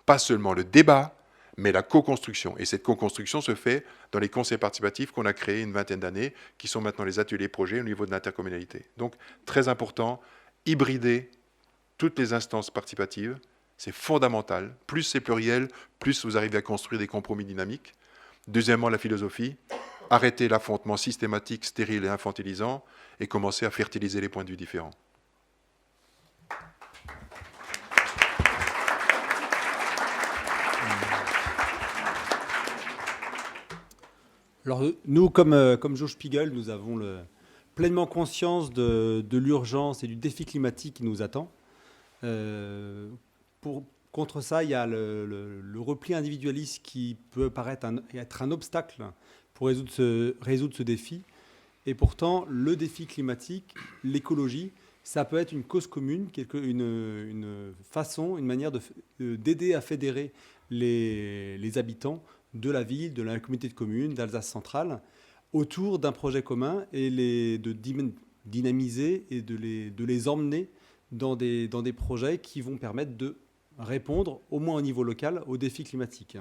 pas seulement le débat, mais la co-construction. Et cette co-construction se fait dans les conseils participatifs qu'on a créés une 20aine d'années, qui sont maintenant les ateliers projets au niveau de l'intercommunalité. Donc, très important, hybrider toutes les instances participatives, c'est fondamental. Plus c'est pluriel, plus vous arrivez à construire des compromis dynamiques. Deuxièmement, la philosophie, arrêter l'affrontement systématique, stérile et infantilisant, et commencer à fertiliser les points de vue différents. Alors nous, comme Joe Spiegel, nous avons pleinement conscience de l'urgence et du défi climatique qui nous attend. Contre ça, il y a le repli individualiste qui peut paraître être un obstacle pour résoudre ce défi. Et pourtant, le défi climatique, l'écologie, ça peut être une cause commune, une façon, une manière d'aider à fédérer les habitants de la ville, de la communauté de communes, d'Alsace centrale, autour d'un projet commun et de dynamiser et de les emmener dans des projets qui vont permettre de répondre, au moins au niveau local, aux défis climatiques.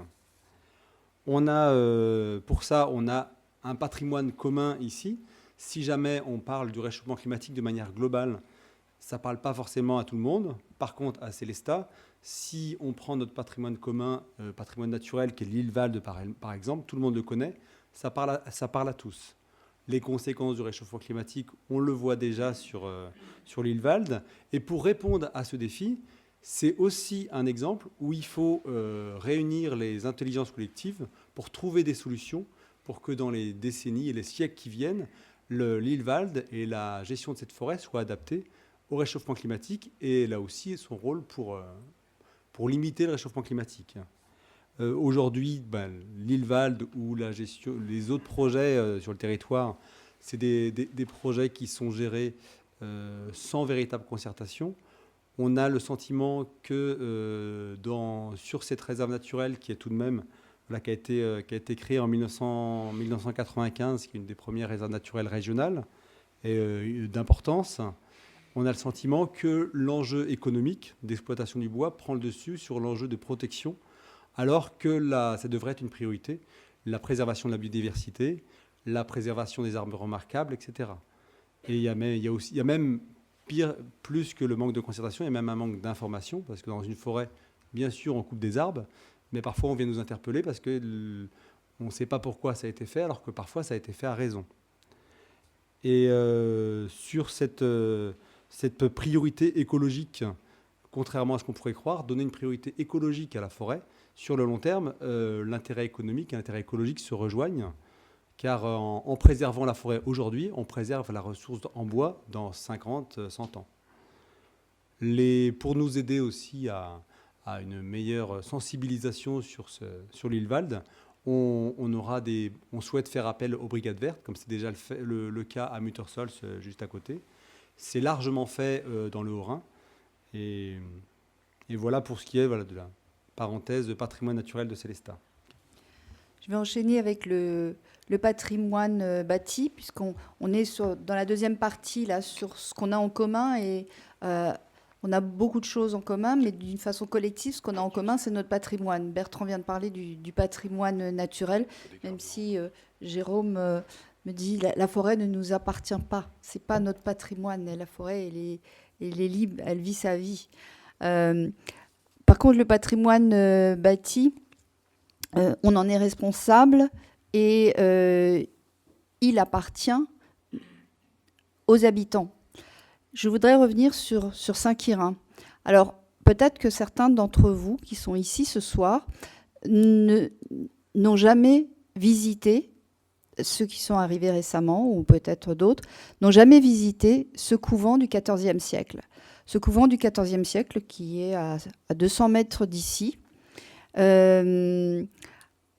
Pour ça, on a un patrimoine commun ici. Si jamais on parle du réchauffement climatique de manière globale, ça ne parle pas forcément à tout le monde. Par contre, à Célestat, si on prend notre patrimoine commun, patrimoine naturel, qui est l'île Valde par exemple, tout le monde le connaît, ça parle à tous. Les conséquences du réchauffement climatique, on le voit déjà sur l'île Valde. Et pour répondre à ce défi, c'est aussi un exemple où il faut réunir les intelligences collectives pour trouver des solutions pour que dans les décennies et les siècles qui viennent, l'île Valde et la gestion de cette forêt soient adaptées au réchauffement climatique et là aussi son rôle pour limiter le réchauffement climatique. Aujourd'hui, l'île Valde ou les autres projets sur le territoire, c'est des projets qui sont gérés sans véritable concertation. On a le sentiment que sur cette réserve naturelle qui est tout de même, qui a été créée en 1995, qui est une des premières réserves naturelles régionales et d'importance, on a le sentiment que l'enjeu économique d'exploitation du bois prend le dessus sur l'enjeu de protection, alors que ça devrait être une priorité, la préservation de la biodiversité, la préservation des arbres remarquables, etc. Et il y a même plus que le manque de concertation, il y a même un manque d'information, parce que dans une forêt, bien sûr, on coupe des arbres, mais parfois on vient nous interpeller parce qu'on ne sait pas pourquoi ça a été fait, alors que parfois ça a été fait à raison. Et sur cette priorité écologique, contrairement à ce qu'on pourrait croire, donner une priorité écologique à la forêt, sur le long terme, l'intérêt économique et l'intérêt écologique se rejoignent, car en préservant la forêt aujourd'hui, on préserve la ressource en bois dans 50, 100 ans. Pour nous aider aussi à une meilleure sensibilisation sur l'île Walde, on souhaite faire appel aux brigades vertes, comme c'est déjà le cas à Muttersols, juste à côté. C'est largement fait dans le Haut-Rhin. Et voilà pour ce qui est de la parenthèse de patrimoine naturel de Sélestat. Je vais enchaîner avec le patrimoine bâti, puisqu'on est dans la deuxième partie, là, sur ce qu'on a en commun. Et on a beaucoup de choses en commun, mais d'une façon collective, ce qu'on a en commun, c'est notre patrimoine. Bertrand vient de parler du patrimoine naturel, même si Jérôme me dit la forêt ne nous appartient pas. C'est pas notre patrimoine. La forêt, elle est libre, elle vit sa vie. Par contre, le patrimoine bâti, on en est responsable et il appartient aux habitants. Je voudrais revenir sur Saint-Quirin. Alors, peut-être que certains d'entre vous qui sont ici ce soir n'ont jamais visité, ceux qui sont arrivés récemment, ou peut-être d'autres, n'ont jamais visité ce couvent du XIVe siècle. Ce couvent du XIVe siècle qui est à 200 mètres d'ici,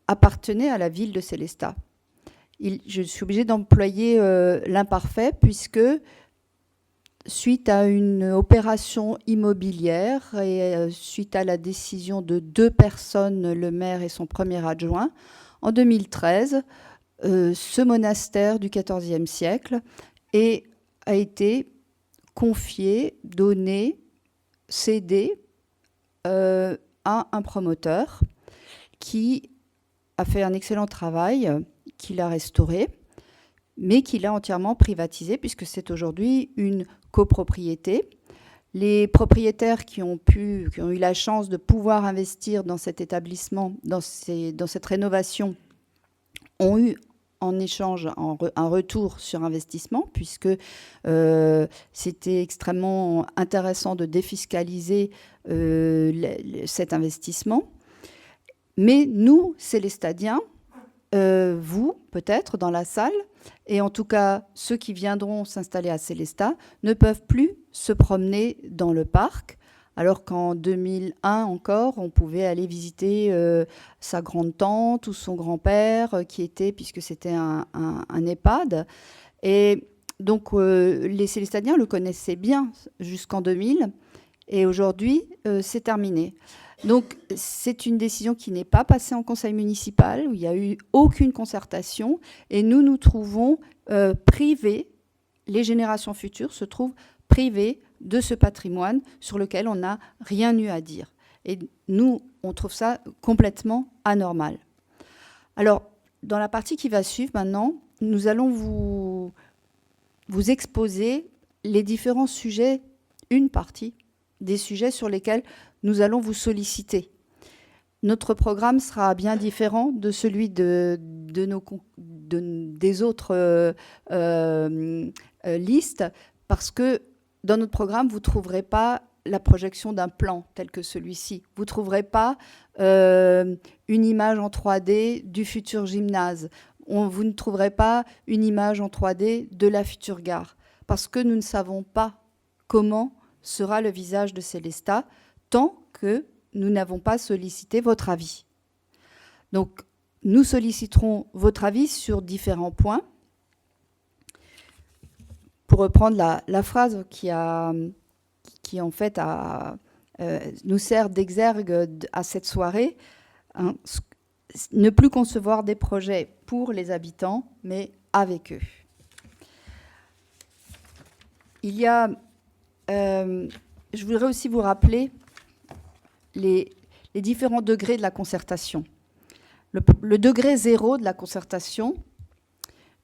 appartenait à la ville de Sélestat. Je suis obligée d'employer l'imparfait puisque, suite à une opération immobilière et suite à la décision de 2 personnes, le maire et son premier adjoint, en 2013, ce monastère du XIVe siècle a été confié, donné, cédé à un promoteur qui a fait un excellent travail, qui l'a restauré, mais qui l'a entièrement privatisé, puisque c'est aujourd'hui une copropriété. Les propriétaires qui ont eu la chance de pouvoir investir dans cet établissement, dans cette rénovation, ont eu en échange un retour sur investissement, puisque c'était extrêmement intéressant de défiscaliser cet investissement. Mais nous, Célestadiens, vous, peut-être, dans la salle, et en tout cas, ceux qui viendront s'installer à Sélestat, ne peuvent plus se promener dans le parc, alors qu'en 2001 encore, on pouvait aller visiter sa grande-tante ou son grand-père, qui était, puisque c'était un EHPAD. Et donc, les Célestadiens le connaissaient bien jusqu'en 2000, et aujourd'hui, c'est terminé. Donc, c'est une décision qui n'est pas passée en conseil municipal, où il n'y a eu aucune concertation, et nous trouvons privés, les générations futures se trouvent privées de ce patrimoine sur lequel on n'a rien eu à dire. Et nous, on trouve ça complètement anormal. Alors, dans la partie qui va suivre maintenant, nous allons vous exposer les différents sujets, une partie des sujets sur lesquels nous allons vous solliciter. Notre programme sera bien différent de celui des autres listes, parce que dans notre programme, vous ne trouverez pas la projection d'un plan tel que celui-ci. Vous ne trouverez pas une image en 3D du futur gymnase. Vous ne trouverez pas une image en 3D de la future gare, parce que nous ne savons pas comment sera le visage de Sélestat tant que nous n'avons pas sollicité votre avis. Donc, nous solliciterons votre avis sur différents points. Pour reprendre la phrase qui a qui en fait nous sert d'exergue à cette soirée, hein, ne plus concevoir des projets pour les habitants, mais avec eux. Il y a, je voudrais aussi vous rappeler les différents degrés de la concertation. Le degré 0 de la concertation,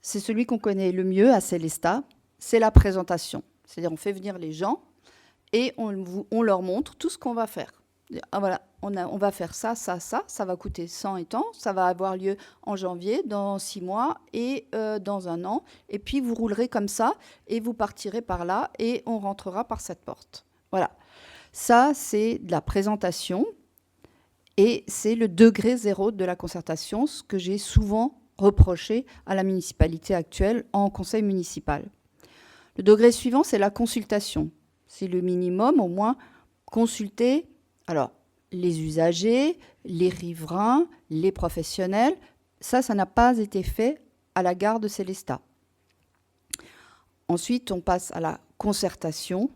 c'est celui qu'on connaît le mieux à Célestat, c'est la présentation. C'est-à-dire on fait venir les gens et on leur montre tout ce qu'on va faire. Ah, voilà, on va faire ça, ça, ça va coûter 100 et tant, ça va avoir lieu en janvier, dans 6 mois et dans 1 an. Et puis vous roulerez comme ça et vous partirez par là et on rentrera par cette porte. Voilà. Ça, c'est de la présentation et c'est le degré 0 de la concertation, ce que j'ai souvent reproché à la municipalité actuelle en conseil municipal. Le degré suivant, c'est la consultation. C'est le minimum, au moins, consulter alors, les usagers, les riverains, les professionnels. Ça n'a pas été fait à la gare de Célestat. Ensuite, on passe à la concertation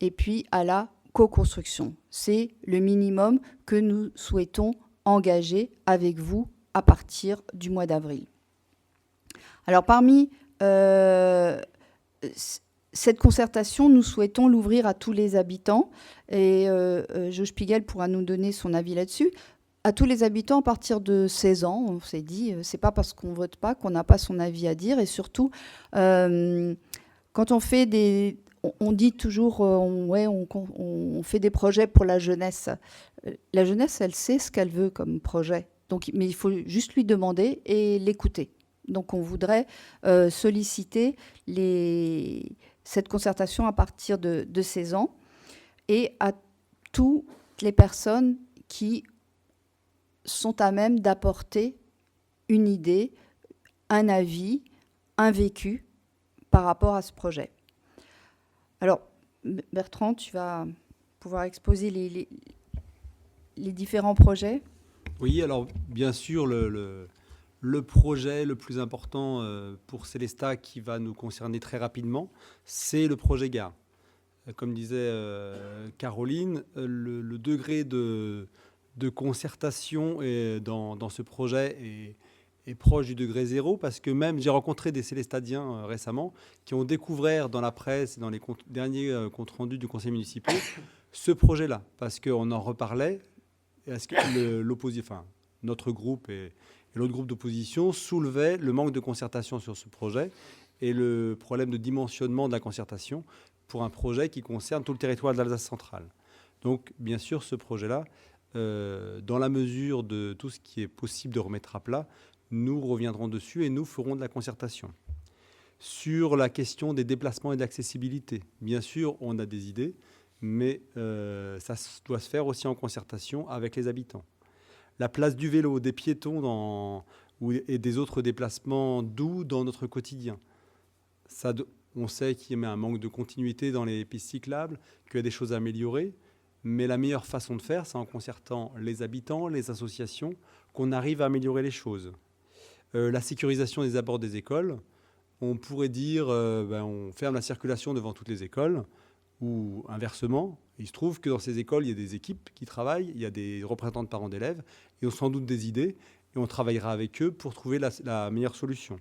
et puis à la co-construction. C'est le minimum que nous souhaitons engager avec vous à partir du mois d'avril. Alors, parmi cette concertation, nous souhaitons l'ouvrir à tous les habitants et Jo Spiegel pourra nous donner son avis là-dessus. À tous les habitants à partir de 16 ans, on s'est dit, c'est pas parce qu'on vote pas qu'on n'a pas son avis à dire. Et surtout, quand on fait on dit toujours, on fait des projets pour la jeunesse. La jeunesse, elle sait ce qu'elle veut comme projet. Donc, mais il faut juste lui demander et l'écouter. Donc, on voudrait solliciter cette concertation à partir de 16 ans et à toutes les personnes qui sont à même d'apporter une idée, un avis, un vécu par rapport à ce projet. Alors, Bertrand, tu vas pouvoir exposer les différents projets. Oui, alors bien sûr, le projet le plus important pour Célestat qui va nous concerner très rapidement, c'est le projet gare. Comme disait Caroline, le degré de concertation dans ce projet est proche du degré 0 parce que même j'ai rencontré des Célestadiens récemment qui ont découvert dans la presse et dans les derniers comptes rendus du conseil municipal ce projet-là parce qu'on en reparlait. Est-ce que notre groupe et l'autre groupe d'opposition soulevait le manque de concertation sur ce projet et le problème de dimensionnement de la concertation pour un projet qui concerne tout le territoire de l'Alsace centrale. Donc, bien sûr, ce projet-là, dans la mesure de tout ce qui est possible de remettre à plat, nous reviendrons dessus et nous ferons de la concertation. Sur la question des déplacements et d'accessibilité, bien sûr, on a des idées, mais ça doit se faire aussi en concertation avec les habitants. La place du vélo, des piétons et des autres déplacements doux dans notre quotidien. On sait qu'il y a un manque de continuité dans les pistes cyclables, qu'il y a des choses à améliorer, mais la meilleure façon de faire, c'est en concertant les habitants, les associations, qu'on arrive à améliorer les choses. La sécurisation des abords des écoles, on pourrait dire on ferme la circulation devant toutes les écoles, ou inversement, il se trouve que dans ces écoles, il y a des équipes qui travaillent, il y a des représentants de parents d'élèves, et ont sans doute des idées, et on travaillera avec eux pour trouver la meilleure solution.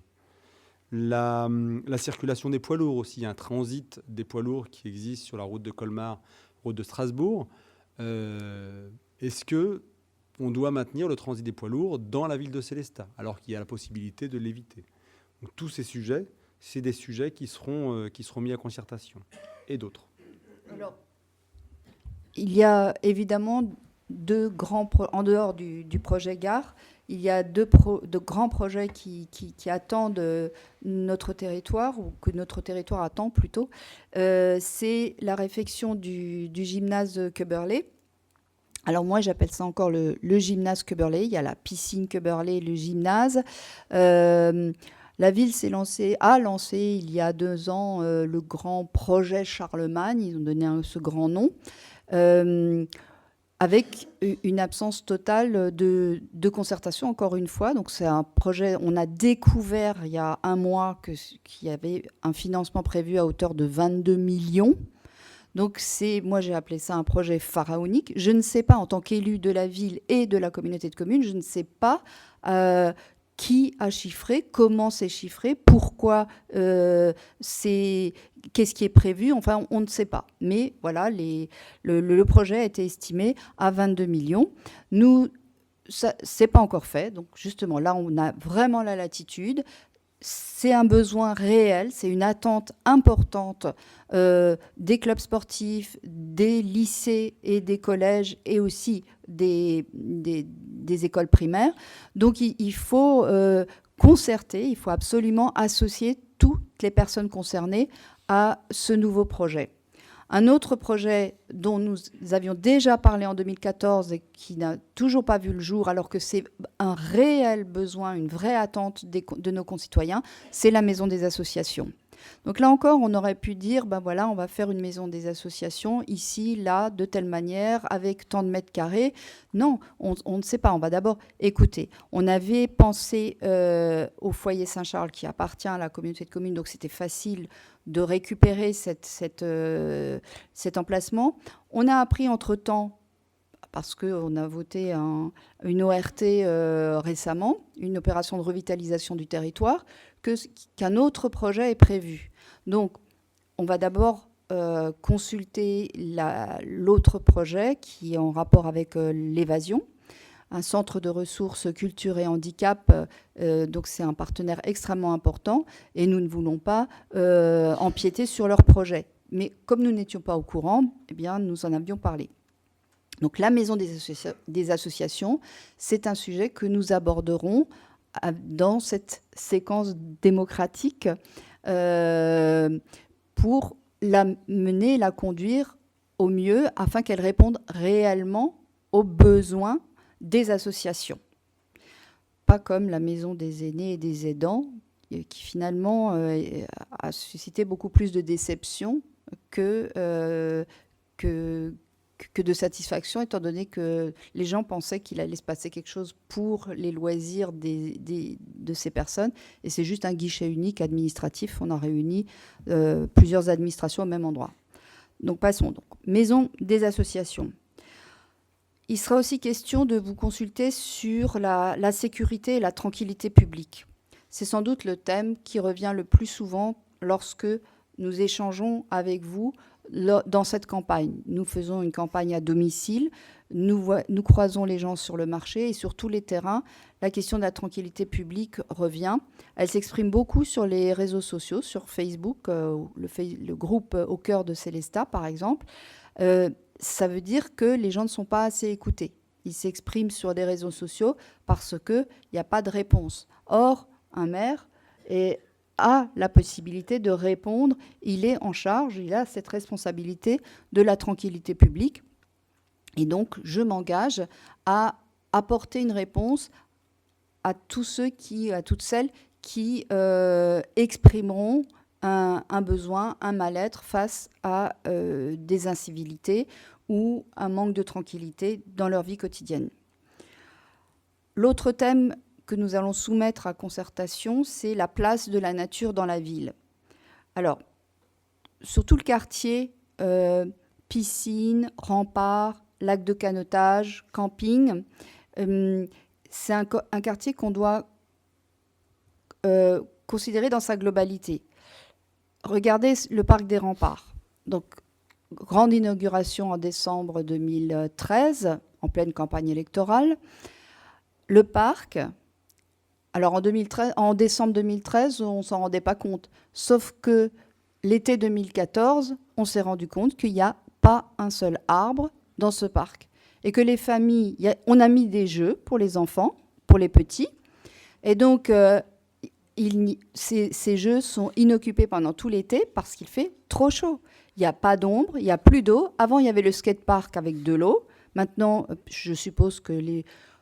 La circulation des poids lourds aussi, il y a un transit des poids lourds qui existe sur la route de Colmar, route de Strasbourg. Est-ce qu'on doit maintenir le transit des poids lourds dans la ville de Célestat, alors qu'il y a la possibilité de l'éviter? Donc, tous ces sujets, c'est des sujets qui seront mis à concertation, et d'autres. Alors, il y a évidemment en dehors du projet gare, il y a deux grands projets qui attendent notre territoire, ou que notre territoire attend plutôt. C'est la réfection du gymnase Köberlé. Alors moi, j'appelle ça encore le gymnase Köberlé. Il y a la piscine Köberlé, le gymnase. La ville a lancé il y a 2 ans le grand projet Charlemagne. Ils ont donné ce grand nom. Avec une absence totale de concertation, encore une fois. Donc c'est un projet, on a découvert il y a 1 mois qu'il y avait un financement prévu à hauteur de 22 millions. Donc moi j'ai appelé ça un projet pharaonique. Je ne sais pas, en tant qu'élu de la ville et de la communauté de communes, je ne sais pas qui a chiffré, comment c'est chiffré, pourquoi qu'est-ce qui est prévu, enfin on ne sait pas. Mais voilà, le projet a été estimé à 22 millions. Nous, c'est pas encore fait, donc justement là on a vraiment la latitude. C'est un besoin réel, c'est une attente importante des clubs sportifs, des lycées et des collèges et aussi des écoles primaires. Donc il faut concerter, il faut absolument associer toutes les personnes concernées à ce nouveau projet. Un autre projet dont nous avions déjà parlé en 2014 et qui n'a toujours pas vu le jour, alors que c'est un réel besoin, une vraie attente de nos concitoyens, c'est la maison des associations. Donc là encore, on aurait pu dire, ben voilà, on va faire une maison des associations ici, là, de telle manière, avec tant de mètres carrés. Non, on ne sait pas. On va d'abord écouter. On avait pensé au foyer Saint-Charles qui appartient à la communauté de communes, donc c'était facile de récupérer cet emplacement. On a appris entre-temps, parce qu'on a voté une ORT récemment, une opération de revitalisation du territoire, qu'un autre projet est prévu. Donc, on va d'abord consulter l'autre projet qui est en rapport avec l'évasion, un centre de ressources culture et handicap. Donc, c'est un partenaire extrêmement important et nous ne voulons pas empiéter sur leur projet. Mais comme nous n'étions pas au courant, eh bien, nous en avions parlé. Donc, la maison des associations, c'est un sujet que nous aborderons dans cette séquence démocratique pour la mener, la conduire au mieux afin qu'elle réponde réellement aux besoins des associations. Pas comme la maison des aînés et des aidants qui finalement a suscité beaucoup plus de déception que de satisfaction, étant donné que les gens pensaient qu'il allait se passer quelque chose pour les loisirs de ces personnes. Et c'est juste un guichet unique administratif. On a réuni plusieurs administrations au même endroit. Donc passons. Donc, maison des associations. Il sera aussi question de vous consulter sur la sécurité et la tranquillité publique. C'est sans doute le thème qui revient le plus souvent lorsque nous échangeons avec vous dans cette campagne. Nous faisons une campagne à domicile, nous croisons les gens sur le marché et sur tous les terrains. La question de la tranquillité publique revient. Elle s'exprime beaucoup sur les réseaux sociaux, sur Facebook, le groupe Au cœur de Célestat, par exemple. Ça veut dire que les gens ne sont pas assez écoutés. Ils s'expriment sur des réseaux sociaux parce qu'il n'y a pas de réponse. Or, un maire a la possibilité de répondre, il est en charge, il a cette responsabilité de la tranquillité publique. Et donc, je m'engage à apporter une réponse à tous ceux à toutes celles qui exprimeront un besoin, un mal-être face à des incivilités ou un manque de tranquillité dans leur vie quotidienne. L'autre thème que nous allons soumettre à concertation, c'est la place de la nature dans la ville. Alors, sur tout le quartier, piscine, rempart, lac de canotage, camping, c'est un quartier qu'on doit considérer dans sa globalité. Regardez le parc des Remparts. Donc, grande inauguration en décembre 2013, en pleine campagne électorale. Le parc, alors en décembre 2013, on ne s'en rendait pas compte. Sauf que l'été 2014, on s'est rendu compte qu'il n'y a pas un seul arbre dans ce parc. Et que les familles, on a mis des jeux pour les enfants, pour les petits. Et donc, ces jeux sont inoccupés pendant tout l'été parce qu'il fait trop chaud. Il n'y a pas d'ombre, il n'y a plus d'eau. Avant, il y avait le skatepark avec de l'eau. Maintenant, je suppose que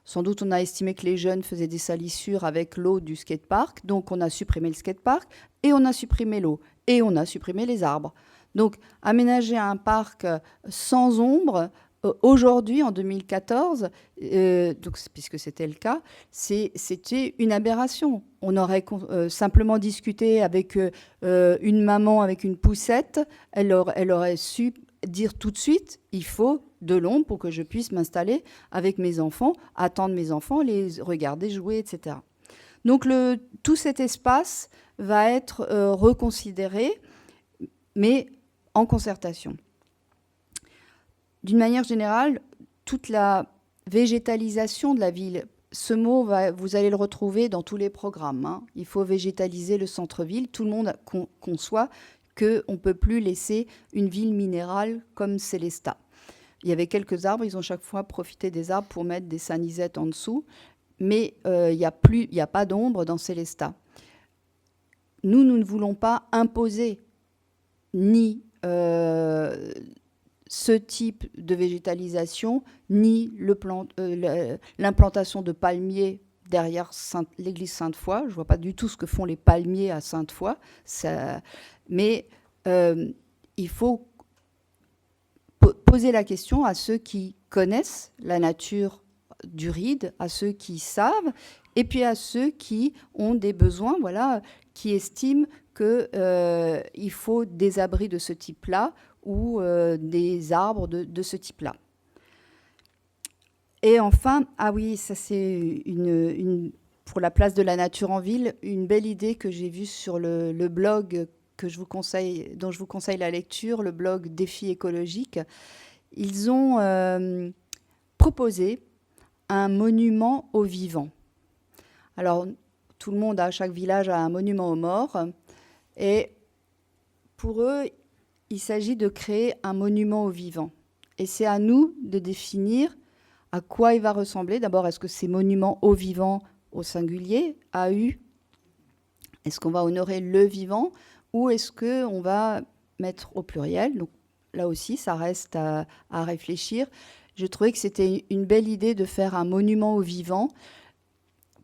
sans doute, on a estimé que les jeunes faisaient des salissures avec l'eau du skatepark. Donc, on a supprimé le skatepark et on a supprimé l'eau. Et on a supprimé les arbres. Donc, aménager un parc sans ombre, aujourd'hui, en 2014, puisque c'était le cas, c'était une aberration. On aurait simplement discuté avec une maman avec une poussette. Elle aurait su dire tout de suite, il faut de l'ombre pour que je puisse m'installer avec mes enfants, attendre mes enfants, les regarder jouer, etc. Donc tout cet espace va être reconsidéré, mais en concertation. D'une manière générale, toute la végétalisation de la ville, ce mot, vous allez le retrouver dans tous les programmes, hein. Il faut végétaliser le centre-ville. Tout le monde conçoit qu'on ne peut plus laisser une ville minérale comme Sélestat. Il y avait quelques arbres, ils ont chaque fois profité des arbres pour mettre des sanisettes en dessous, mais il n'y a pas d'ombre dans Sélestat. Nous ne voulons pas imposer ni ce type de végétalisation, ni l'implantation de palmiers derrière l'église Sainte-Foy. Je ne vois pas du tout ce que font les palmiers à Sainte-Foy. Mais il faut poser la question à ceux qui connaissent la nature du Ride, à ceux qui savent, et puis à ceux qui ont des besoins, voilà, qui estiment qu'il faut des abris de ce type-là ou des arbres de ce type-là. Et enfin, ah oui, ça c'est pour la place de la nature en ville, une belle idée que j'ai vue sur le blog dont je vous conseille la lecture, le blog Défi écologique. Ils ont proposé un monument aux vivants. Alors, tout le monde, chaque village a un monument aux morts. Et pour eux, il s'agit de créer un monument aux vivants. Et c'est à nous de définir à quoi il va ressembler. D'abord, est-ce que c'est monument aux vivants au singulier, AU? Est-ce qu'on va honorer le vivant ou est-ce qu'on va mettre au pluriel? Donc là aussi, ça reste à réfléchir. Je trouvais que c'était une belle idée de faire un monument aux vivants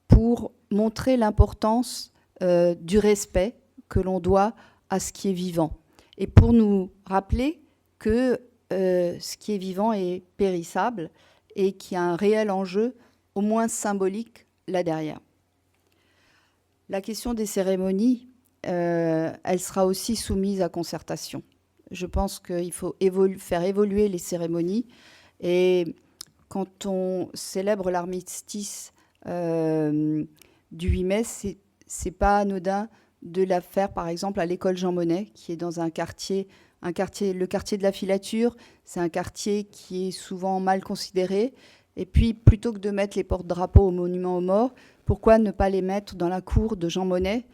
pour montrer l'importance du respect que l'on doit à ce qui est vivant. Et pour nous rappeler que ce qui est vivant est périssable et qu'il y a un réel enjeu, au moins symbolique, là derrière. La question des cérémonies, elle sera aussi soumise à concertation. Je pense qu'il faut faire évoluer les cérémonies. Et quand on célèbre l'armistice du 8 mai, c'est pas anodin de la faire, par exemple, à l'école Jean Monnet, qui est dans le quartier de la Filature. C'est un quartier qui est souvent mal considéré. Et puis, plutôt que de mettre les porte-drapeaux au monument aux morts, pourquoi ne pas les mettre dans la cour de Jean Monnet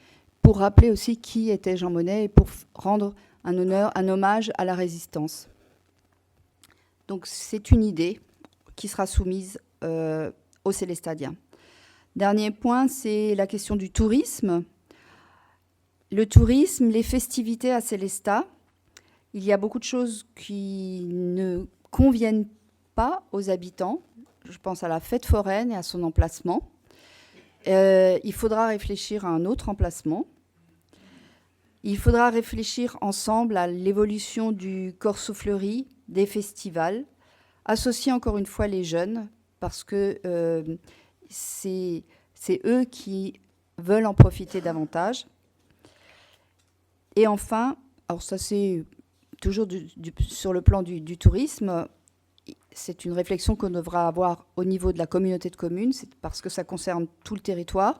pour rappeler aussi qui était Jean Monnet et pour rendre un hommage à la résistance. Donc, c'est une idée qui sera soumise aux Célestadiens. Dernier point, c'est la question du tourisme. Le tourisme, les festivités à Sélestat, il y a beaucoup de choses qui ne conviennent pas aux habitants. Je pense à la fête foraine et à son emplacement. Il faudra réfléchir à un autre emplacement. Il faudra réfléchir ensemble à l'évolution du Corso Fleuri, des festivals, associer encore une fois les jeunes, parce que c'est eux qui veulent en profiter davantage. Et enfin, alors ça c'est toujours sur le plan du tourisme, c'est une réflexion qu'on devra avoir au niveau de la communauté de communes, c'est parce que ça concerne tout le territoire.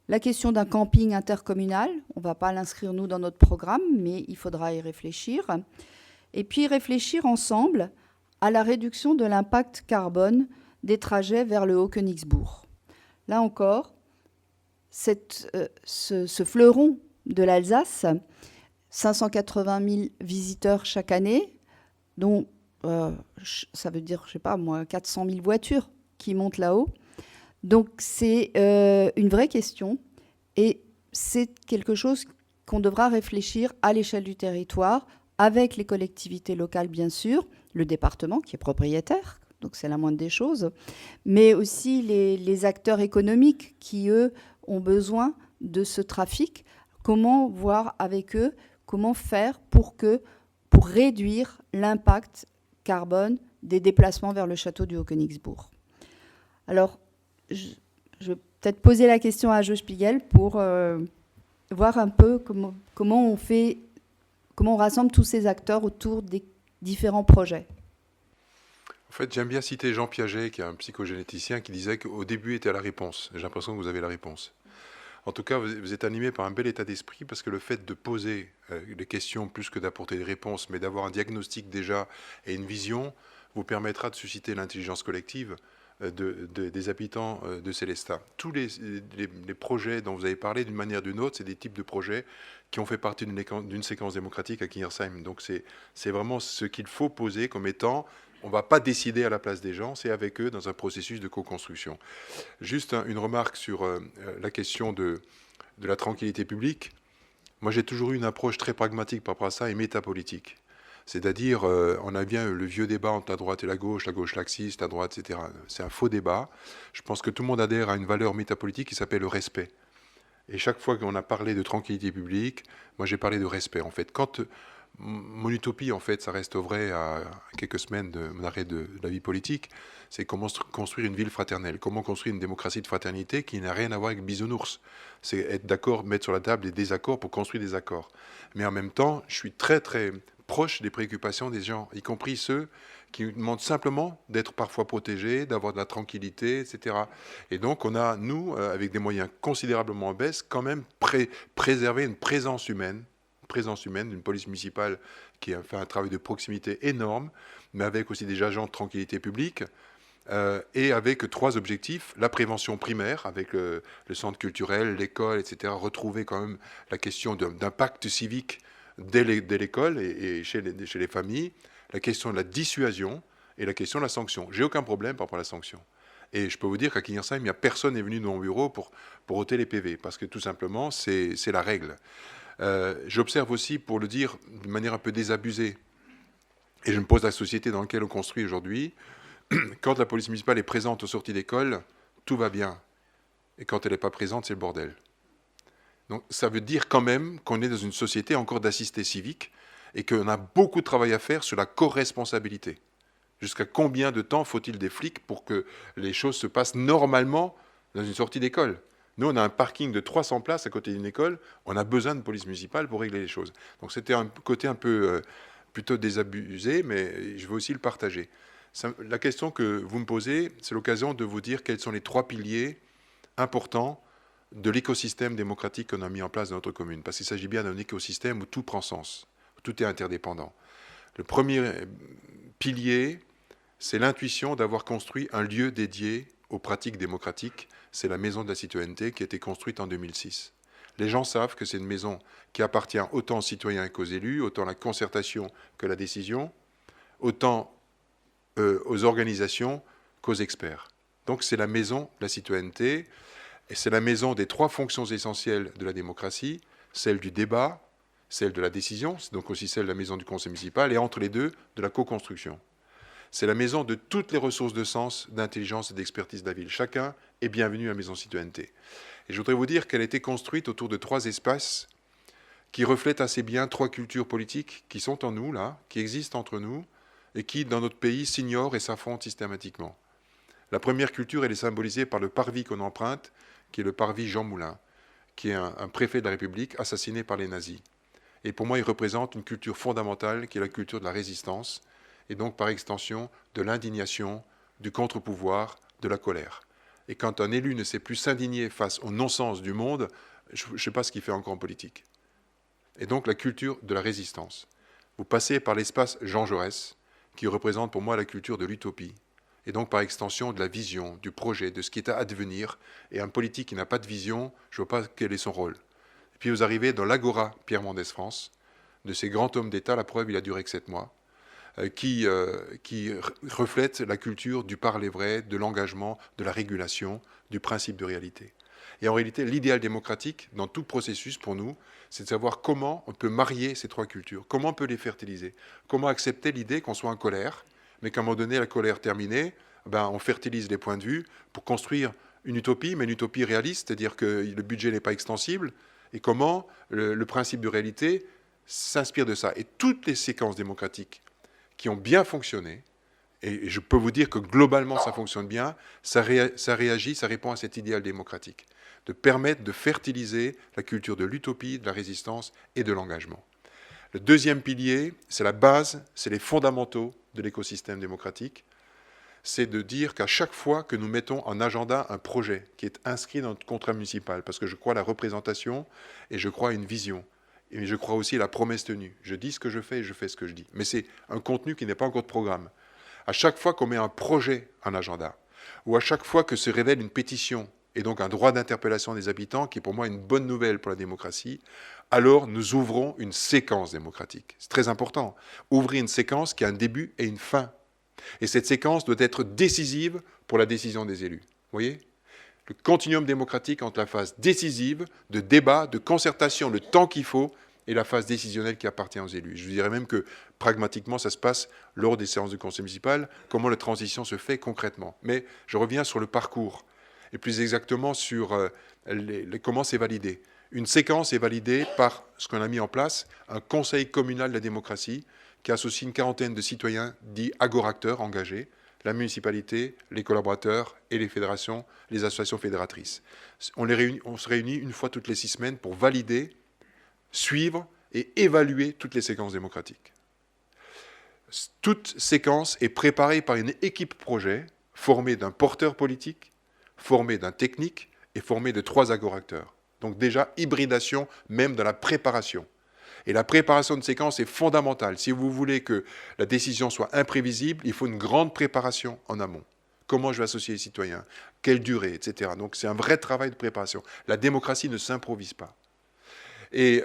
La question d'un camping intercommunal, on ne va pas l'inscrire nous dans notre programme, mais il faudra y réfléchir. Et puis réfléchir ensemble à la réduction de l'impact carbone des trajets vers le Haut-Königsbourg. Là encore, ce fleuron de l'Alsace, 580 000 visiteurs chaque année, dont ça veut dire, je ne sais pas moi, 400 000 voitures qui montent là-haut. Donc c'est une vraie question et c'est quelque chose qu'on devra réfléchir à l'échelle du territoire, avec les collectivités locales bien sûr, le département qui est propriétaire, donc c'est la moindre des choses, mais aussi les acteurs économiques qui, eux, ont besoin de ce trafic. Comment voir avec eux, comment faire pour réduire l'impact carbone des déplacements vers le château du Haut-Königsbourg. Alors, je vais peut-être poser la question à Jo Spiegel pour voir un peu comment on rassemble tous ces acteurs autour différents projets. En fait, j'aime bien citer Jean Piaget, qui est un psychogénéticien, qui disait qu'au début était la réponse. J'ai l'impression que vous avez la réponse. En tout cas, vous êtes animé par un bel état d'esprit, parce que le fait de poser des questions plus que d'apporter des réponses, mais d'avoir un diagnostic déjà et une vision, vous permettra de susciter l'intelligence collective des habitants de Célestat. Tous les projets dont vous avez parlé, d'une manière ou d'une autre, c'est des types de projets qui ont fait partie d'une séquence démocratique à Kingersheim. Donc c'est vraiment ce qu'il faut poser comme étant... On ne va pas décider à la place des gens, c'est avec eux dans un processus de co-construction. Juste une remarque sur la question de la tranquillité publique. Moi, j'ai toujours eu une approche très pragmatique par rapport à ça et métapolitique. C'est-à-dire, on a bien le vieux débat entre la droite et la gauche laxiste, la droite, etc. C'est un faux débat. Je pense que tout le monde adhère à une valeur métapolitique qui s'appelle le respect. Et chaque fois qu'on a parlé de tranquillité publique, moi j'ai parlé de respect. En fait, quand mon utopie, en fait, ça reste vrai à quelques semaines de mon arrêt de la vie politique, c'est comment construire une ville fraternelle, comment construire une démocratie de fraternité qui n'a rien à voir avec bisounours. C'est être d'accord, mettre sur la table des désaccords pour construire des accords. Mais en même temps, je suis très très proche des préoccupations des gens, y compris ceux qui nous demandent simplement d'être parfois protégés, d'avoir de la tranquillité, etc. Et donc on a, nous, avec des moyens considérablement en baisse, quand même préservé une présence humaine d'une police municipale qui a fait un travail de proximité énorme, mais avec aussi des agents de tranquillité publique, et avec 3 objectifs: la prévention primaire, avec le centre culturel, l'école, etc., retrouver quand même la question d'un pacte civique dès l'école et chez les familles, la question de la dissuasion et la question de la sanction. J'ai aucun problème par rapport à la sanction. Et je peux vous dire qu'à Kingersheim, il n'y a personne n'est venu dans mon bureau pour ôter les PV, parce que tout simplement, c'est la règle. J'observe aussi, pour le dire d'une manière un peu désabusée, et je me pose la société dans laquelle on construit aujourd'hui, quand la police municipale est présente aux sorties d'école, tout va bien. Et quand elle n'est pas présente, c'est le bordel. Donc ça veut dire quand même qu'on est dans une société encore d'assistés civiques et qu'on a beaucoup de travail à faire sur la co-responsabilité. Jusqu'à combien de temps faut-il des flics pour que les choses se passent normalement dans une sortie d'école ? Nous, on a un parking de 300 places à côté d'une école, on a besoin de police municipale pour régler les choses. Donc c'était un côté un peu plutôt désabusé, mais je veux aussi le partager. La question que vous me posez, c'est l'occasion de vous dire quels sont les 3 piliers importants de l'écosystème démocratique qu'on a mis en place dans notre commune. Parce qu'il s'agit bien d'un écosystème où tout prend sens, où tout est interdépendant. Le premier pilier, c'est l'intuition d'avoir construit un lieu dédié aux pratiques démocratiques. C'est la maison de la citoyenneté qui a été construite en 2006. Les gens savent que c'est une maison qui appartient autant aux citoyens qu'aux élus, autant à la concertation que la décision, autant aux organisations qu'aux experts. Donc c'est la maison de la citoyenneté, et c'est la maison des 3 fonctions essentielles de la démocratie, celle du débat, celle de la décision, c'est donc aussi celle de la maison du conseil municipal, et entre les deux, de la co-construction. C'est la maison de toutes les ressources de sens, d'intelligence et d'expertise de la ville. Chacun est bienvenu à la maison citoyenneté. Et je voudrais vous dire qu'elle a été construite autour de 3 espaces qui reflètent assez bien 3 cultures politiques qui sont en nous, là, qui existent entre nous, et qui, dans notre pays, s'ignorent et s'affrontent systématiquement. La première culture, elle est symbolisée par le parvis qu'on emprunte, qui est le parvis Jean Moulin, qui est un préfet de la République assassiné par les nazis. Et pour moi, il représente une culture fondamentale, qui est la culture de la résistance, et donc par extension de l'indignation, du contre-pouvoir, de la colère. Et quand un élu ne sait plus s'indigner face au non-sens du monde, je ne sais pas ce qu'il fait encore en politique. Et donc la culture de la résistance. Vous passez par l'espace Jean Jaurès, qui représente pour moi la culture de l'utopie, et donc par extension de la vision, du projet, de ce qui est à advenir. Et un politique qui n'a pas de vision, je ne vois pas quel est son rôle. Et puis vous arrivez dans l'Agora Pierre Mendès France, de ces grands hommes d'État, la preuve, il a duré que 7 mois, qui reflète la culture du parler vrai, de l'engagement, de la régulation, du principe de réalité. Et en réalité, l'idéal démocratique, dans tout processus pour nous, c'est de savoir comment on peut marier ces 3 cultures, comment on peut les fertiliser, comment accepter l'idée qu'on soit en colère, mais qu'à un moment donné, la colère terminée, on fertilise les points de vue pour construire une utopie, mais une utopie réaliste, c'est-à-dire que le budget n'est pas extensible, et comment le principe de réalité s'inspire de ça. Et toutes les séquences démocratiques qui ont bien fonctionné, et je peux vous dire que globalement ça fonctionne bien, ça réagit, ça répond à cet idéal démocratique, de permettre de fertiliser la culture de l'utopie, de la résistance et de l'engagement. Le deuxième pilier, c'est la base, c'est les fondamentaux de l'écosystème démocratique. C'est de dire qu'à chaque fois que nous mettons en agenda un projet qui est inscrit dans notre contrat municipal, parce que je crois à la représentation et je crois à une vision, et je crois aussi à la promesse tenue. Je dis ce que je fais et je fais ce que je dis. Mais c'est un contenu qui n'est pas encore de programme. À chaque fois qu'on met un projet en agenda, ou à chaque fois que se révèle une pétition, et donc un droit d'interpellation des habitants, qui est pour moi une bonne nouvelle pour la démocratie, alors nous ouvrons une séquence démocratique. C'est très important. Ouvrir une séquence qui a un début et une fin. Et cette séquence doit être décisive pour la décision des élus. Vous voyez ? Le continuum démocratique entre la phase décisive, de débat, de concertation, le temps qu'il faut, et la phase décisionnelle qui appartient aux élus. Je vous dirais même que, pragmatiquement, ça se passe lors des séances de conseil municipal, comment la transition se fait concrètement. Mais je reviens sur le parcours, et plus exactement sur comment c'est validé. Une séquence est validée par ce qu'on a mis en place, un conseil communal de la démocratie, qui associe une quarantaine de citoyens dits agoracteurs engagés, la municipalité, les collaborateurs et les fédérations, les associations fédératrices. On se réunit une fois toutes les 6 semaines pour valider, suivre et évaluer toutes les séquences démocratiques. Toute séquence est préparée par une équipe projet formée d'un porteur politique, formée d'un technique et formée de 3 agoracteurs. Donc déjà, hybridation même dans la préparation. Et la préparation de séquence est fondamentale. Si vous voulez que la décision soit imprévisible, il faut une grande préparation en amont. Comment je vais associer les citoyens, quelle durée, etc. Donc c'est un vrai travail de préparation. La démocratie ne s'improvise pas. Et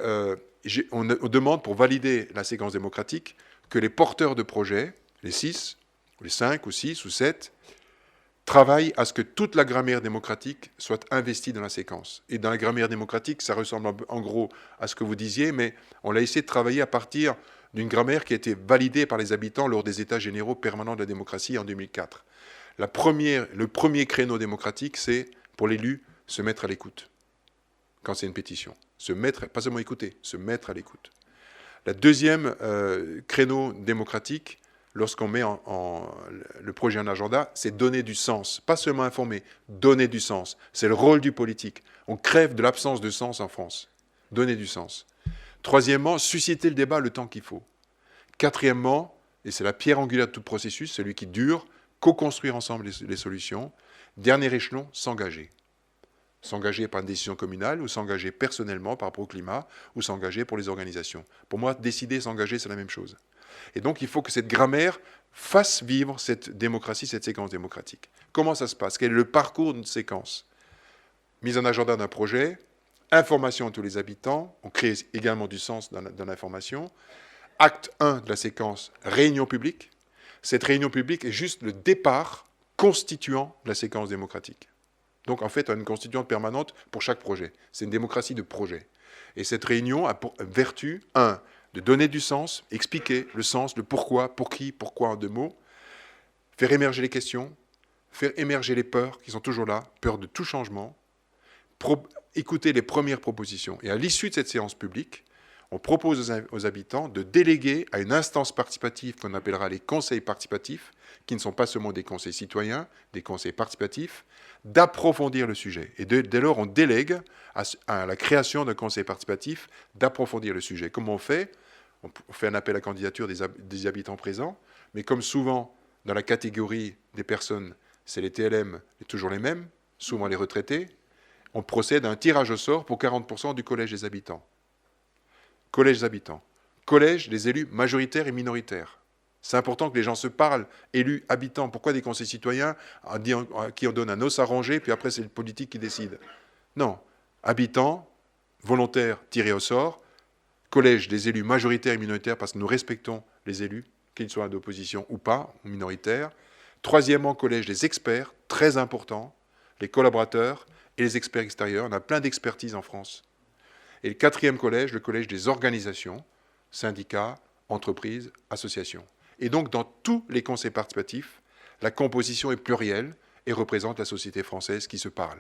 on demande pour valider la séquence démocratique que les porteurs de projets, les 6, les 5 ou 6 ou 7, travaillent à ce que toute la grammaire démocratique soit investie dans la séquence. Et dans la grammaire démocratique, ça ressemble en gros à ce que vous disiez, mais on a essayé de travailler à partir d'une grammaire qui a été validée par les habitants lors des États généraux permanents de la démocratie en 2004. Le premier créneau démocratique, c'est, pour l'élu, se mettre à l'écoute, quand c'est une pétition. Se mettre, pas seulement écouter, se mettre à l'écoute. La deuxième créneau démocratique, lorsqu'on met le projet en agenda, c'est donner du sens. Pas seulement informer, donner du sens. C'est le rôle du politique. On crève de l'absence de sens en France. Donner du sens. Troisièmement, susciter le débat le temps qu'il faut. Quatrièmement, et c'est la pierre angulaire de tout processus, celui qui dure, co-construire ensemble les solutions. Dernier échelon, s'engager. S'engager par une décision communale ou s'engager personnellement par rapport au climat ou s'engager pour les organisations. Pour moi, décider et s'engager, c'est la même chose. Et donc, il faut que cette grammaire fasse vivre cette démocratie, cette séquence démocratique. Comment ça se passe ? Quel est le parcours d'une séquence ? Mise en agenda d'un projet, information à tous les habitants, on crée également du sens dans l'information. Acte 1 de la séquence, réunion publique. Cette réunion publique est juste le départ constituant de la séquence démocratique. Donc, en fait, on a une constituante permanente pour chaque projet. C'est une démocratie de projet. Et cette réunion a pour vertu, 1, de donner du sens, expliquer le sens, le pourquoi, pour qui, pourquoi en 2 mots, faire émerger les questions, faire émerger les peurs qui sont toujours là, peur de tout changement, écouter les premières propositions. Et à l'issue de cette séance publique, on propose aux habitants de déléguer à une instance participative qu'on appellera les conseils participatifs, qui ne sont pas seulement des conseils citoyens, des conseils participatifs, d'approfondir le sujet. Et dès lors, on délègue à la création d'un conseil participatif d'approfondir le sujet. Comment on fait ? On fait un appel à candidature des habitants présents, mais comme souvent, dans la catégorie des personnes, c'est les TLM, toujours les mêmes, souvent les retraités, on procède à un tirage au sort pour 40% du collège des habitants. Collège des habitants. Collège des élus majoritaires et minoritaires. C'est important que les gens se parlent, élus, habitants. Pourquoi des conseils citoyens à qui on donne un os à ronger, puis après c'est le politique qui décide ? Non. Habitants, volontaires tirés au sort, collège des élus majoritaires et minoritaires, parce que nous respectons les élus, qu'ils soient d'opposition ou pas, ou minoritaires. Troisièmement, collège des experts, très important, les collaborateurs et les experts extérieurs. On a plein d'expertise en France. Et le quatrième collège, le collège des organisations, syndicats, entreprises, associations. Et donc, dans tous les conseils participatifs, la composition est plurielle et représente la société française qui se parle.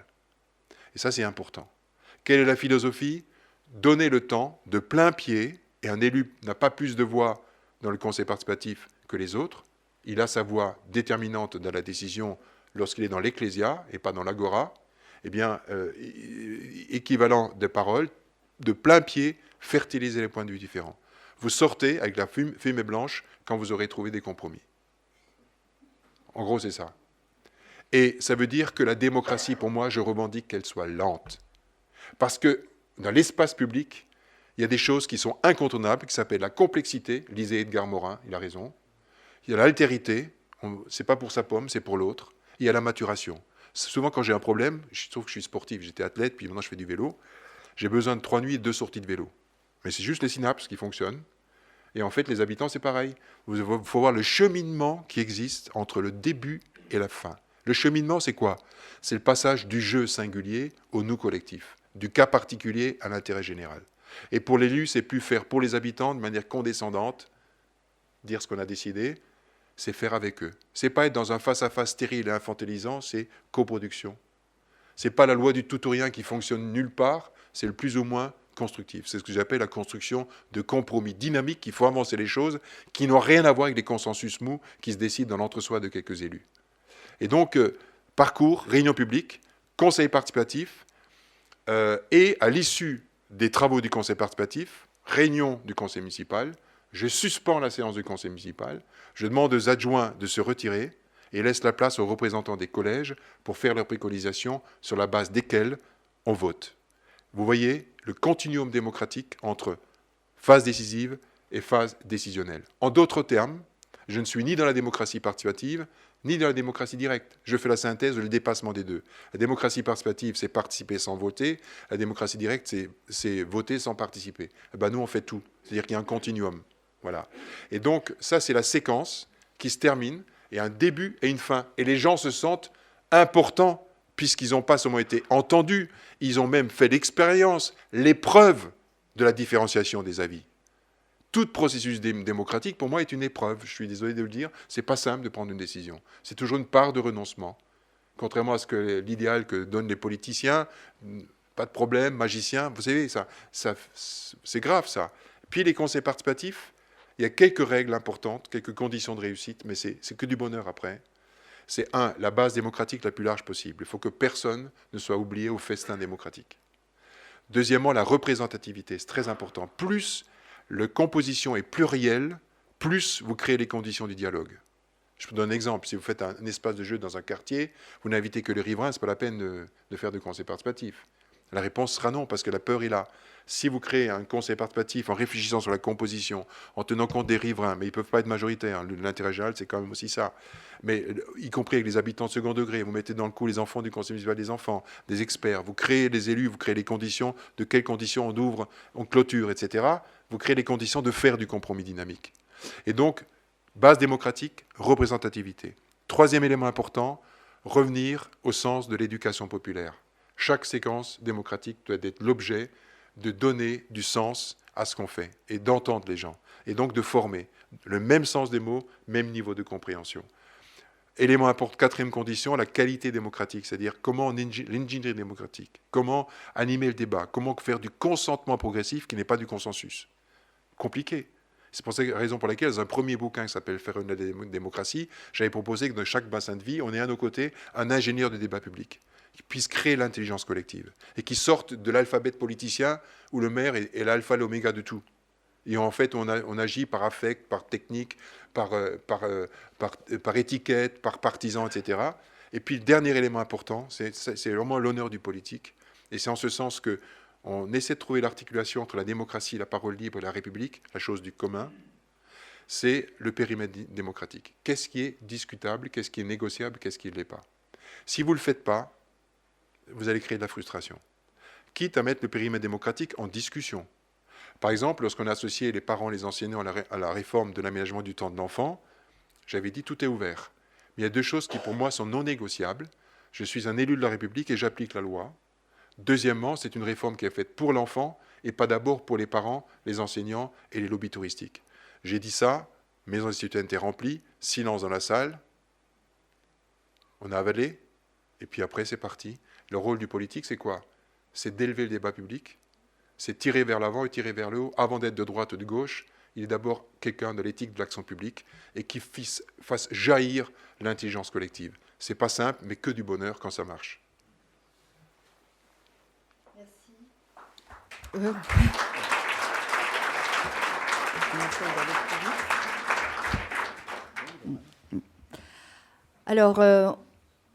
Et ça, c'est important. Quelle est la philosophie ? Donner le temps de plein pied, et un élu n'a pas plus de voix dans le conseil participatif que les autres. Il a sa voix déterminante dans la décision lorsqu'il est dans l'ecclésia et pas dans l'agora. Eh bien, équivalent de parole, de plein pied, fertiliser les points de vue différents. Vous sortez avec la fumée blanche quand vous aurez trouvé des compromis. En gros, c'est ça. Et ça veut dire que la démocratie, pour moi, je revendique qu'elle soit lente. Parce que dans l'espace public, il y a des choses qui sont incontournables, qui s'appellent la complexité. Lisez Edgar Morin, il a raison. Il y a l'altérité, c'est pas pour sa pomme, c'est pour l'autre. Il y a la maturation. Souvent, quand j'ai un problème, je trouve que je suis sportif, j'étais athlète, puis maintenant je fais du vélo, j'ai besoin de 3 nuits et 2 sorties de vélo. Mais c'est juste les synapses qui fonctionnent. Et en fait, les habitants, c'est pareil. Il faut voir le cheminement qui existe entre le début et la fin. Le cheminement, c'est quoi? C'est le passage du jeu singulier au nous collectif, du cas particulier à l'intérêt général. Et pour l'élu, c'est plus faire pour les habitants de manière condescendante, dire ce qu'on a décidé, c'est faire avec eux. C'est pas être dans un face-à-face stérile et infantilisant, c'est coproduction. C'est pas la loi du tout ou rien qui fonctionne nulle part, c'est le plus ou moins constructif. C'est ce que j'appelle la construction de compromis dynamiques. Il faut avancer les choses qui n'ont rien à voir avec les consensus mous qui se décident dans l'entre-soi de quelques élus. Et donc, parcours, réunion publique, conseil participatif, et à l'issue des travaux du conseil participatif, réunion du conseil municipal, je suspends la séance du conseil municipal, je demande aux adjoints de se retirer et laisse la place aux représentants des collèges pour faire leurs préconisations sur la base desquelles on vote. Vous voyez le continuum démocratique entre phase décisive et phase décisionnelle. En d'autres termes, je ne suis ni dans la démocratie participative, ni dans la démocratie directe. Je fais la synthèse, le dépassement des deux. La démocratie participative, c'est participer sans voter. La démocratie directe, c'est voter sans participer. Et ben nous, on fait tout. C'est-à-dire qu'il y a un continuum. Voilà. Et donc, ça, c'est la séquence qui se termine, et un début et une fin. Et les gens se sentent importants, puisqu'ils n'ont pas seulement été entendus, ils ont même fait l'expérience, l'épreuve de la différenciation des avis. Tout processus démocratique, pour moi, est une épreuve. Je suis désolé de le dire, c'est pas simple de prendre une décision. C'est toujours une part de renoncement. Contrairement à ce que l'idéal que donnent les politiciens, pas de problème, magicien, vous savez, ça c'est grave, ça. Puis les conseils participatifs, il y a quelques règles importantes, quelques conditions de réussite, mais c'est que du bonheur après. C'est la base démocratique la plus large possible. Il faut que personne ne soit oublié au festin démocratique. Deuxièmement, la représentativité, c'est très important. Plus la composition est plurielle, plus vous créez les conditions du dialogue. Je vous donne un exemple. Si vous faites un espace de jeu dans un quartier, vous n'invitez que les riverains, ce n'est pas la peine de faire de conseil participatif. La réponse sera non, parce que la peur est là. Si vous créez un conseil participatif en réfléchissant sur la composition, en tenant compte des riverains, mais ils ne peuvent pas être majoritaires, l'intérêt général, c'est quand même aussi ça. Mais y compris avec les habitants de second degré, vous mettez dans le coup les enfants du conseil municipal des enfants, des experts, vous créez les élus, vous créez les conditions, de quelles conditions on ouvre, on clôture, etc. Vous créez les conditions de faire du compromis dynamique. Et donc, base démocratique, représentativité. Troisième élément important, revenir au sens de l'éducation populaire. Chaque séquence démocratique doit être l'objet de donner du sens à ce qu'on fait et d'entendre les gens. Et donc de former le même sens des mots, même niveau de compréhension. Élément important, quatrième condition, la qualité démocratique, c'est-à-dire comment l'ingénierie démocratique, comment animer le débat, comment faire du consentement progressif qui n'est pas du consensus. Compliqué. C'est pour cette raison pour laquelle, dans un premier bouquin qui s'appelle Faire une démocratie, j'avais proposé que dans chaque bassin de vie, on ait à nos côtés un ingénieur de débat public qui puisse créer l'intelligence collective et qui sorte de l'alphabet politicien où le maire est l'alpha et l'oméga de tout. Et en fait, on agit par affect, par technique, par étiquette, par partisan, etc. Et puis, le dernier élément important, c'est vraiment l'honneur du politique. Et c'est en ce sens qu'on essaie de trouver l'articulation entre la démocratie, la parole libre et la République, la chose du commun. C'est le périmètre démocratique. Qu'est-ce qui est discutable, qu'est-ce qui est négociable, qu'est-ce qui ne l'est pas. Si vous ne le faites pas, vous allez créer de la frustration. Quitte à mettre le périmètre démocratique en discussion. Par exemple, lorsqu'on a associé les parents, les enseignants à la réforme de l'aménagement du temps de l'enfant, j'avais dit tout est ouvert. Mais il y a deux choses qui pour moi sont non négociables. Je suis un élu de la République et j'applique la loi. Deuxièmement, c'est une réforme qui est faite pour l'enfant et pas d'abord pour les parents, les enseignants et les lobbies touristiques. J'ai dit ça, maison institutionnelle était remplie, silence dans la salle, on a avalé, et puis après c'est parti. Le rôle du politique, c'est quoi? C'est d'élever le débat public, c'est tirer vers l'avant et tirer vers le haut. Avant d'être de droite ou de gauche, il est d'abord quelqu'un de l'éthique de l'action publique et qui fasse jaillir l'intelligence collective. C'est pas simple, mais que du bonheur quand ça marche. Merci. Alors,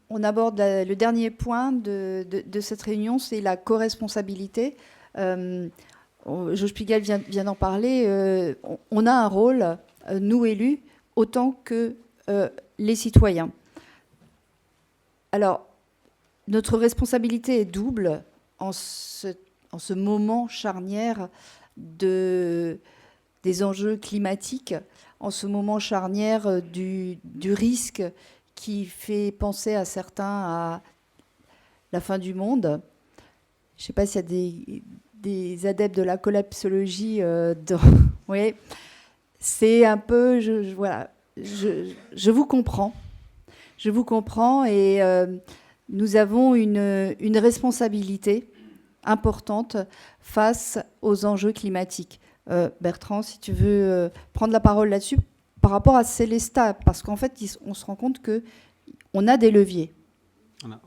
on aborde le dernier point de cette réunion, c'est la co-responsabilité. Josh Pigalle vient d'en parler. On a un rôle, nous élus, autant que les citoyens. Alors, notre responsabilité est double en ce moment charnière des enjeux climatiques, en ce moment charnière du risque qui fait penser à certains à la fin du monde. Je ne sais pas s'il y a des adeptes de la collapsologie. Oui, c'est un peu... Voilà, je vous comprends. Je vous comprends et nous avons une responsabilité importante face aux enjeux climatiques. Bertrand, si tu veux prendre la parole là-dessus, par rapport à Célestat, parce qu'en fait, on se rend compte qu'on a des leviers. Voilà.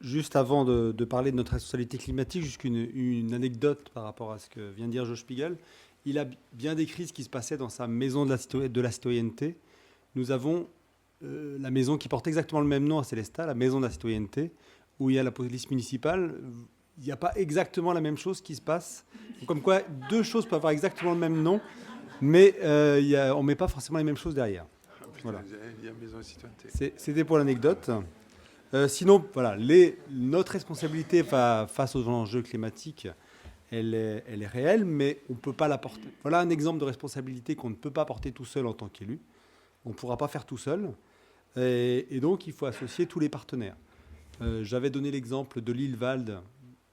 Juste avant de parler de notre responsabilité climatique, juste une anecdote par rapport à ce que vient de dire Josh Pigalle. Il a bien décrit ce qui se passait dans sa maison de la citoyenneté. Nous avons la maison qui porte exactement le même nom à Célestat, la maison de la citoyenneté, où il y a la police municipale. Il n'y a pas exactement la même chose qui se passe. Comme quoi, deux choses peuvent avoir exactement le même nom, mais on ne met pas forcément les mêmes choses derrière. Voilà. C'était pour l'anecdote. Sinon, voilà, notre responsabilité face aux enjeux climatiques, elle est réelle, mais on ne peut pas la porter. Voilà un exemple de responsabilité qu'on ne peut pas porter tout seul en tant qu'élu. On ne pourra pas faire tout seul. Et donc, il faut associer tous les partenaires. J'avais donné l'exemple de l'île Valde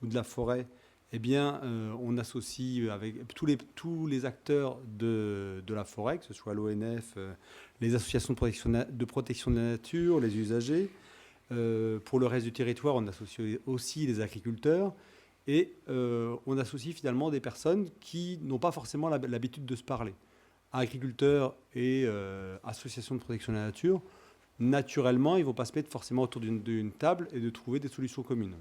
ou de la forêt. Eh bien, on associe avec tous les acteurs de la forêt, que ce soit l'ONF, les associations de protection de la nature, les usagers. Pour le reste du territoire, on associe aussi les agriculteurs. Et on associe finalement des personnes qui n'ont pas forcément l'habitude de se parler. Agriculteurs et associations de protection de la nature, naturellement, ils ne vont pas se mettre forcément autour d'une table et de trouver des solutions communes.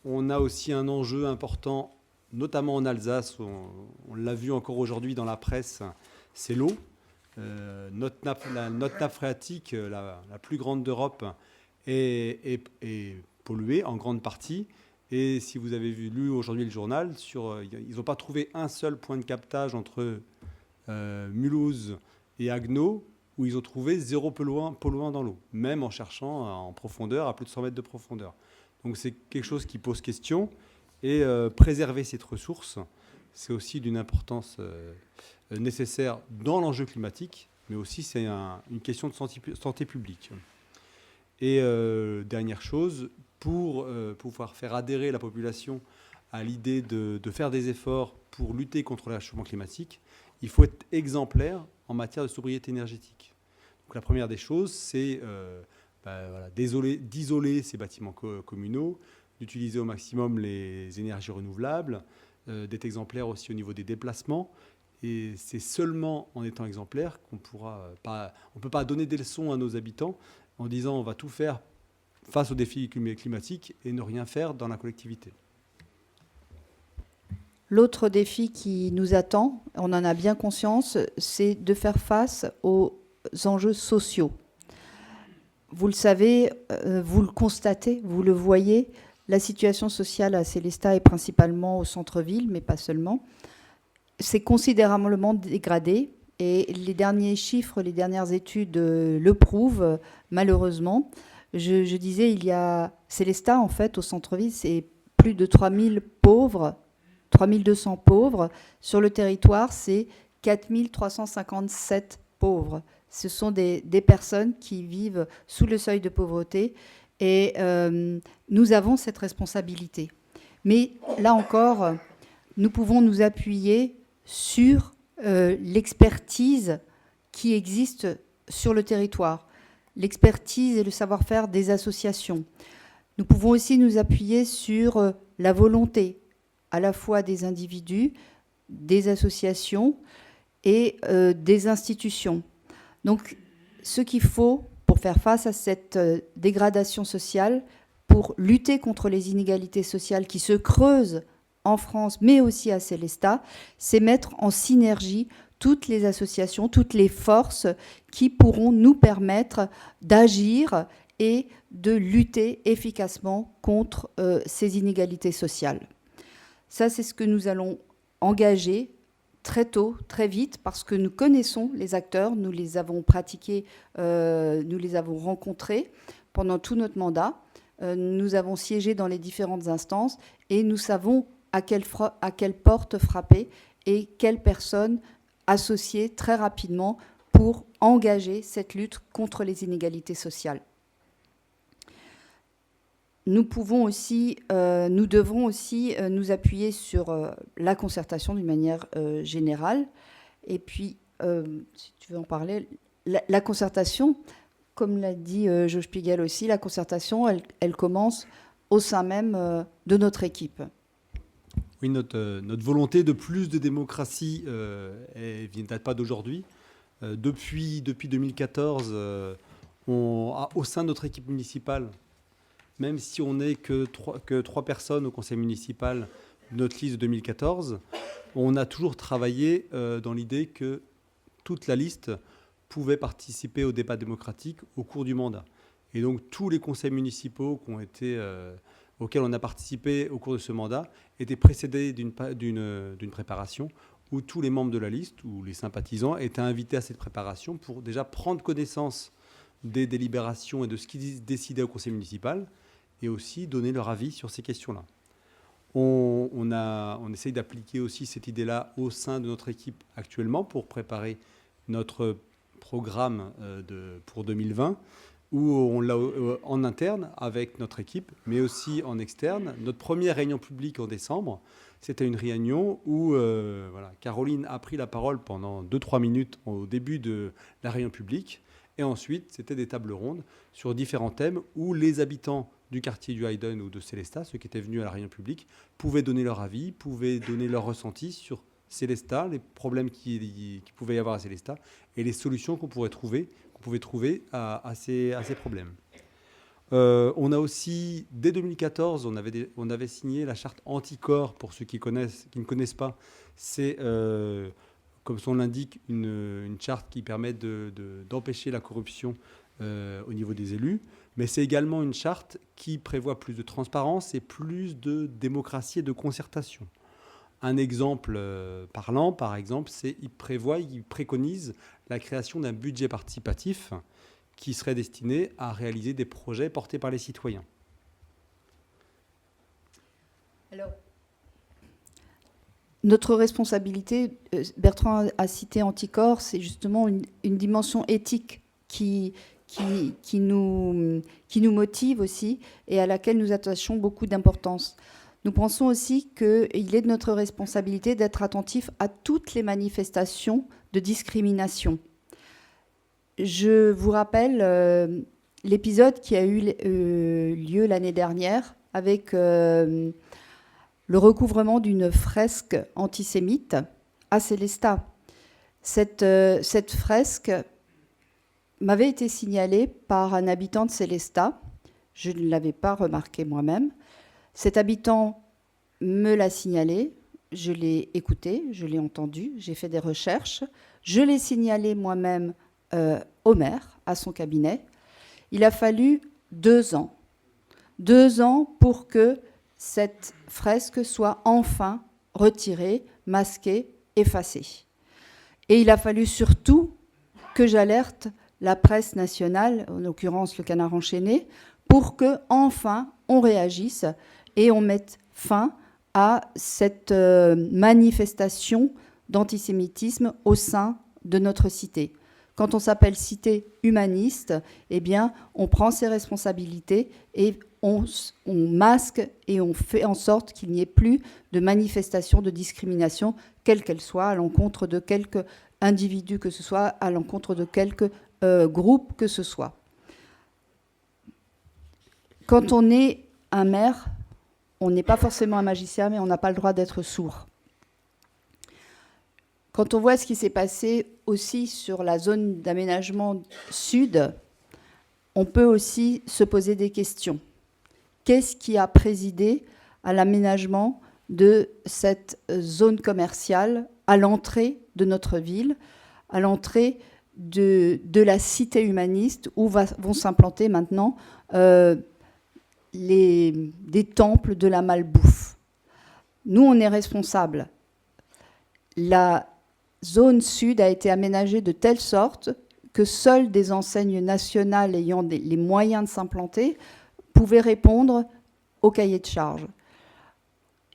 On a aussi un enjeu important, notamment en Alsace, on l'a vu encore aujourd'hui dans la presse, c'est l'eau. Notre nappe phréatique, la plus grande d'Europe, est polluée en grande partie. Et si vous avez lu aujourd'hui le journal, ils n'ont pas trouvé un seul point de captage entre Mulhouse et Haguenau, où ils ont trouvé 0 polluant dans l'eau, même en cherchant en profondeur, à plus de 100 mètres de profondeur. Donc c'est quelque chose qui pose question. Et préserver cette ressource, c'est aussi d'une importance nécessaire dans l'enjeu climatique, mais aussi c'est une question de santé publique. Et dernière chose, pour pouvoir faire adhérer la population à l'idée de faire des efforts pour lutter contre le réchauffement climatique, il faut être exemplaire en matière de sobriété énergétique. Donc la première des choses, c'est d'isoler ces bâtiments communaux, d'utiliser au maximum les énergies renouvelables, d'être exemplaire aussi au niveau des déplacements. Et c'est seulement en étant exemplaire qu'on ne peut pas donner des leçons à nos habitants en disant on va tout faire face aux défis climatiques et ne rien faire dans la collectivité. L'autre défi qui nous attend, on en a bien conscience, c'est de faire face aux enjeux sociaux. Vous le savez, vous le constatez, vous le voyez, la situation sociale à Célestat est principalement au centre-ville, mais pas seulement. C'est considérablement dégradé et les derniers chiffres, les dernières études le prouvent, malheureusement. Je disais, il y a Célestat, en fait, au centre-ville, c'est plus de 3000 pauvres, 3200 pauvres. Sur le territoire, c'est 4357 pauvres. Ce sont des personnes qui vivent sous le seuil de pauvreté et nous avons cette responsabilité. Mais là encore, nous pouvons nous appuyer sur l'expertise qui existe sur le territoire, l'expertise et le savoir-faire des associations. Nous pouvons aussi nous appuyer sur la volonté à la fois des individus, des associations et des institutions. Donc, ce qu'il faut pour faire face à cette dégradation sociale, pour lutter contre les inégalités sociales qui se creusent en France, mais aussi à Célestat, c'est mettre en synergie toutes les associations, toutes les forces qui pourront nous permettre d'agir et de lutter efficacement contre ces inégalités sociales. Ça, c'est ce que nous allons engager très tôt, très vite, parce que nous connaissons les acteurs, nous les avons pratiqués, nous les avons rencontrés pendant tout notre mandat. Nous avons siégé dans les différentes instances et nous savons à quelle porte frapper et quelles personnes associer très rapidement pour engager cette lutte contre les inégalités sociales. Nous devons aussi nous appuyer sur la concertation d'une manière générale. Et puis, si tu veux en parler, la concertation, comme l'a dit Jo Spiegel aussi, la concertation, elle commence au sein même de notre équipe. Oui, notre volonté de plus de démocratie ne date pas d'aujourd'hui. Depuis 2014, au sein de notre équipe municipale, même si on n'est que 3 personnes au conseil municipal, notre liste de 2014, on a toujours travaillé dans l'idée que toute la liste pouvait participer au débat démocratique au cours du mandat. Et donc tous les conseils municipaux auxquels on a participé au cours de ce mandat étaient précédés d'une préparation où tous les membres de la liste ou les sympathisants étaient invités à cette préparation pour déjà prendre connaissance des délibérations et de ce qui est décidé au conseil municipal et aussi donner leur avis sur ces questions-là. On essaye d'appliquer aussi cette idée-là au sein de notre équipe actuellement pour préparer notre programme pour 2020, où on l'a en interne avec notre équipe, mais aussi en externe. Notre première réunion publique en décembre, c'était une réunion où Caroline a pris la parole pendant 2-3 minutes au début de la réunion publique. Et ensuite, c'était des tables rondes sur différents thèmes où les habitants du quartier du Hayden ou de Célestat, ceux qui étaient venus à la réunion publique, pouvaient donner leur avis, pouvaient donner leur ressenti sur Célestat, les problèmes qui pouvait y avoir à Célestat et les solutions qu'on pouvait trouver à ces problèmes. On a aussi, dès 2014, on avait signé la charte anticorps. Pour ceux qui ne connaissent pas, c'est, comme son l'indique, une charte qui permet d'empêcher la corruption au niveau des élus. Mais c'est également une charte qui prévoit plus de transparence et plus de démocratie et de concertation. Un exemple parlant, par exemple, c'est il préconise la création d'un budget participatif qui serait destiné à réaliser des projets portés par les citoyens. Alors, notre responsabilité, Bertrand a cité Anticorps, c'est justement une dimension éthique qui nous motive aussi et à laquelle nous attachons beaucoup d'importance. Nous pensons aussi qu'il est de notre responsabilité d'être attentif à toutes les manifestations de discrimination. Je vous rappelle l'épisode qui a eu lieu l'année dernière avec le recouvrement d'une fresque antisémite à Célestat. Cette fresque m'avait été signalée par un habitant de Célestat. Je ne l'avais pas remarqué moi-même. Cet habitant me l'a signalé, je l'ai écouté, je l'ai entendu, j'ai fait des recherches, je l'ai signalé moi-même au maire, à son cabinet. Il a fallu 2 ans. 2 ans pour que cette fresque soit enfin retirée, masquée, effacée. Et il a fallu surtout que j'alerte la presse nationale, en l'occurrence le Canard enchaîné, pour que enfin on réagisse et on mette fin à cette manifestation d'antisémitisme au sein de notre cité. Quand on s'appelle cité humaniste, eh bien, on prend ses responsabilités et on masque et on fait en sorte qu'il n'y ait plus de manifestation de discrimination, quelle qu'elle soit, à l'encontre de quelque individu que ce soit, à l'encontre de quelque groupe que ce soit. Quand on est un maire, on n'est pas forcément un magicien, mais on n'a pas le droit d'être sourd. Quand on voit ce qui s'est passé aussi sur la zone d'aménagement sud, on peut aussi se poser des questions. Qu'est-ce qui a présidé à l'aménagement de cette zone commerciale à l'entrée de notre ville, à l'entrée de la cité humaniste où vont s'implanter maintenant des temples de la malbouffe. Nous, on est responsables. La zone sud a été aménagée de telle sorte que seules des enseignes nationales ayant les moyens de s'implanter pouvaient répondre au cahier de charges.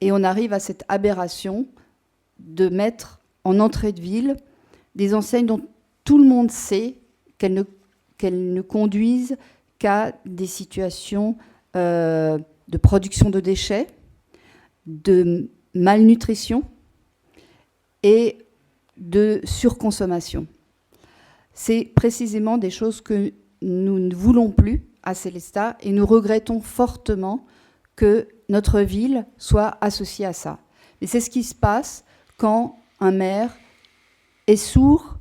Et on arrive à cette aberration de mettre en entrée de ville des enseignes dont tout le monde sait qu'elles ne conduisent qu'à des situations de production de déchets, de malnutrition et de surconsommation. C'est précisément des choses que nous ne voulons plus à Sélestat et nous regrettons fortement que notre ville soit associée à ça. Et c'est ce qui se passe quand un maire est sourd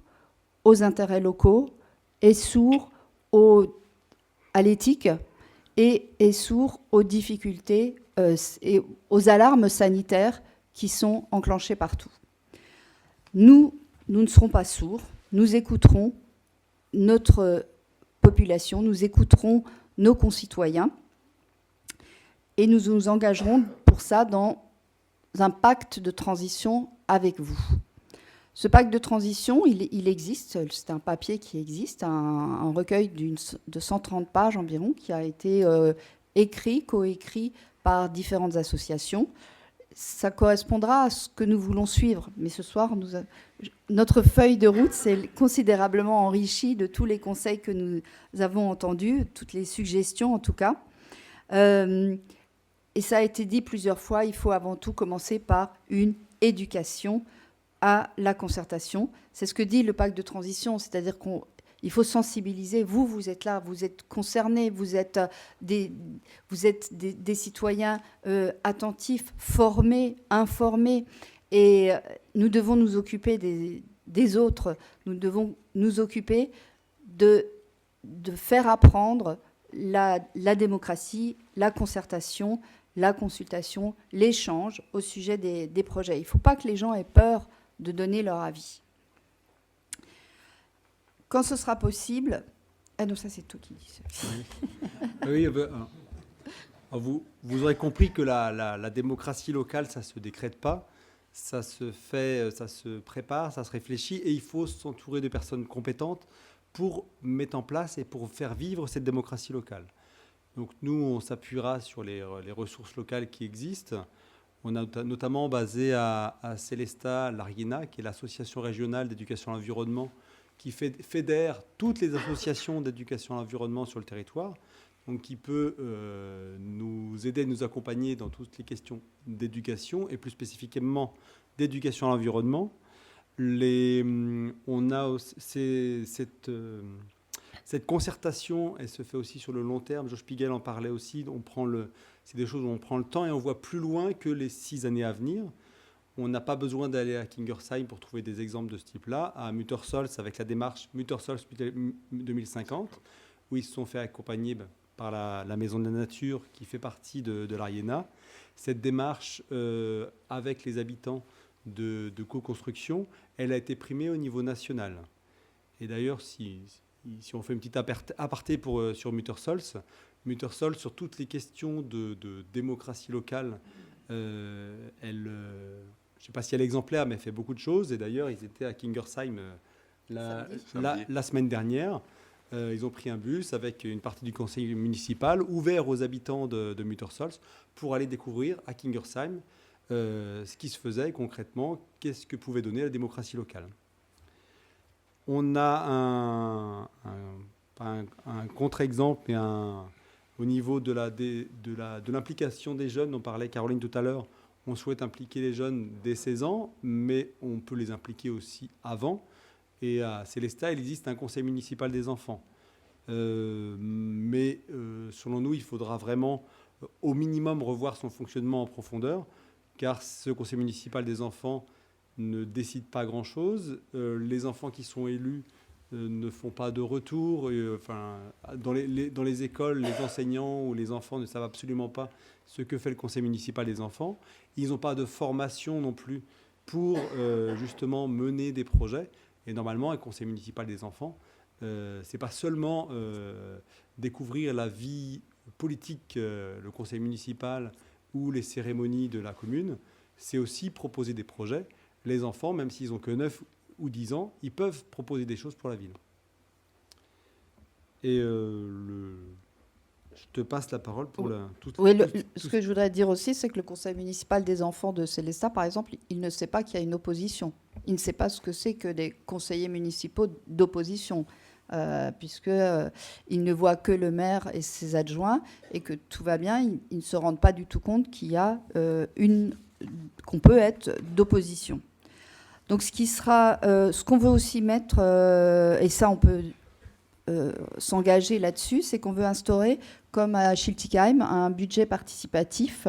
aux intérêts locaux, est sourd à l'éthique et est sourd aux difficultés et aux alarmes sanitaires qui sont enclenchées partout. Nous ne serons pas sourds, nous écouterons notre population, nous écouterons nos concitoyens et nous nous engagerons pour ça dans un pacte de transition avec vous. Ce pacte de transition, il existe, c'est un papier qui existe, un recueil de 130 pages environ, qui a été coécrit par différentes associations. Ça correspondra à ce que nous voulons suivre. Mais ce soir, notre feuille de route s'est considérablement enrichie de tous les conseils que nous avons entendus, toutes les suggestions en tout cas. Et ça a été dit plusieurs fois, il faut avant tout commencer par une éducation à la concertation. C'est ce que dit le pacte de transition, c'est-à-dire qu'il faut sensibiliser. Vous êtes là, vous êtes concernés, vous êtes des citoyens attentifs, formés, informés. Et nous devons nous occuper des autres. Nous devons nous occuper de faire apprendre la démocratie, la concertation, la consultation, l'échange au sujet des projets. Il ne faut pas que les gens aient peur de donner leur avis. Quand ce sera possible... Ah non, ça c'est toi qui dis ça. Oui, vous aurez compris que la démocratie locale, ça ne se décrète pas, ça se fait, ça se prépare, ça se réfléchit, et il faut s'entourer de personnes compétentes pour mettre en place et pour faire vivre cette démocratie locale. Donc nous, on s'appuiera sur les ressources locales qui existent. On a notamment basé à Sélestat l'ARIENA, qui est l'association régionale d'éducation à l'environnement, qui fédère toutes les associations d'éducation à l'environnement sur le territoire, donc qui peut nous aider, nous accompagner dans toutes les questions d'éducation, et plus spécifiquement d'éducation à l'environnement. On a cette concertation, elle se fait aussi sur le long terme. Josh Piegel en parlait aussi. C'est des choses où on prend le temps et on voit plus loin que les 6 années à venir. On n'a pas besoin d'aller à Kingersheim pour trouver des exemples de ce type-là. À Muttersols, avec la démarche Muttersols 2050, où ils se sont fait accompagner par la Maison de la Nature, qui fait partie de l'ARIENA. Cette démarche avec les habitants de co-construction, elle a été primée au niveau national. Et d'ailleurs, si on fait une petite aparté sur Muttersols, sur toutes les questions de démocratie locale, je ne sais pas si elle est exemplaire, mais elle fait beaucoup de choses. Et d'ailleurs, ils étaient à Kingersheim la semaine dernière. Ils ont pris un bus avec une partie du conseil municipal ouvert aux habitants de Muttersols pour aller découvrir à Kingersheim ce qui se faisait concrètement, qu'est-ce que pouvait donner la démocratie locale. On a un contre-exemple et au niveau de l'implication des jeunes, dont parlait Caroline tout à l'heure. On souhaite impliquer les jeunes dès 16 ans, mais on peut les impliquer aussi avant. Et à Sélestat, il existe un conseil municipal des enfants. Mais selon nous, il faudra vraiment au minimum revoir son fonctionnement en profondeur, car ce conseil municipal des enfants ne décide pas grand-chose. Les enfants qui sont élus ne font pas de retour. Dans les écoles, les enseignants ou les enfants ne savent absolument pas ce que fait le conseil municipal des enfants. Ils n'ont pas de formation non plus pour justement mener des projets. Et normalement, un conseil municipal des enfants, c'est pas seulement découvrir la vie politique, le conseil municipal ou les cérémonies de la commune, c'est aussi proposer des projets. Les enfants, même s'ils n'ont que 9 ou 10 ans, ils peuvent proposer des choses pour la ville. Et je te passe la parole pour ce que je voudrais dire aussi, c'est que le conseil municipal des enfants de Célestat, par exemple, il ne sait pas qu'il y a une opposition. Il ne sait pas ce que c'est que des conseillers municipaux d'opposition, puisqu'il ne voit que le maire et ses adjoints, et que tout va bien. Ils ne se rendent pas du tout compte qu'il y a qu'on peut être d'opposition. Donc ce qu'on veut aussi mettre, et ça on peut s'engager là-dessus, c'est qu'on veut instaurer, comme à Schiltigheim, un budget participatif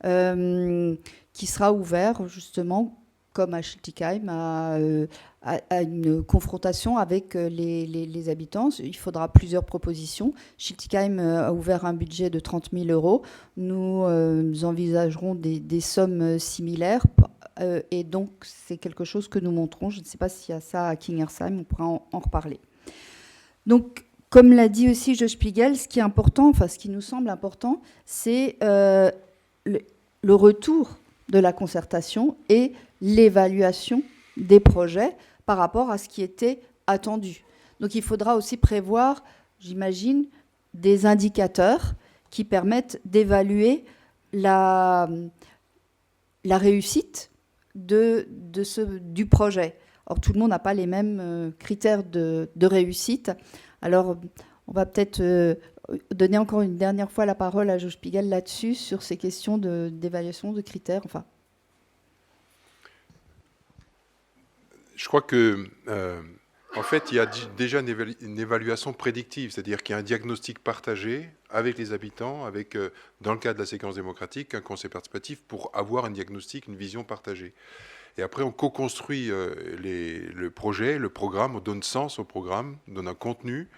qui sera ouvert justement, comme à Schiltigheim, à une confrontation avec les habitants. Il faudra plusieurs propositions. Schiltigheim a ouvert un budget de 30 000 €. Nous envisagerons des sommes similaires. Et donc, c'est quelque chose que nous montrons. Je ne sais pas s'il y a ça à Kingersheim, on pourra en reparler. Donc, comme l'a dit aussi Joe Spiegel, ce qui est important, enfin ce qui nous semble important, c'est le retour de la concertation et l'évaluation des projets par rapport à ce qui était attendu. Donc, il faudra aussi prévoir, j'imagine, des indicateurs qui permettent d'évaluer la réussite du projet. Or, tout le monde n'a pas les mêmes critères de réussite. Alors, on va peut-être donner encore une dernière fois la parole à Joe Spiegel là-dessus, sur ces questions d'évaluation de critères. Enfin. Je crois que, en fait, il y a déjà une évaluation prédictive, c'est-à-dire qu'il y a un diagnostic partagé avec les habitants, avec, dans le cadre de la séquence démocratique, un conseil participatif pour avoir un diagnostic, une vision partagée. Et après, on co-construit le projet, le programme, on donne sens au programme, on donne un contenu.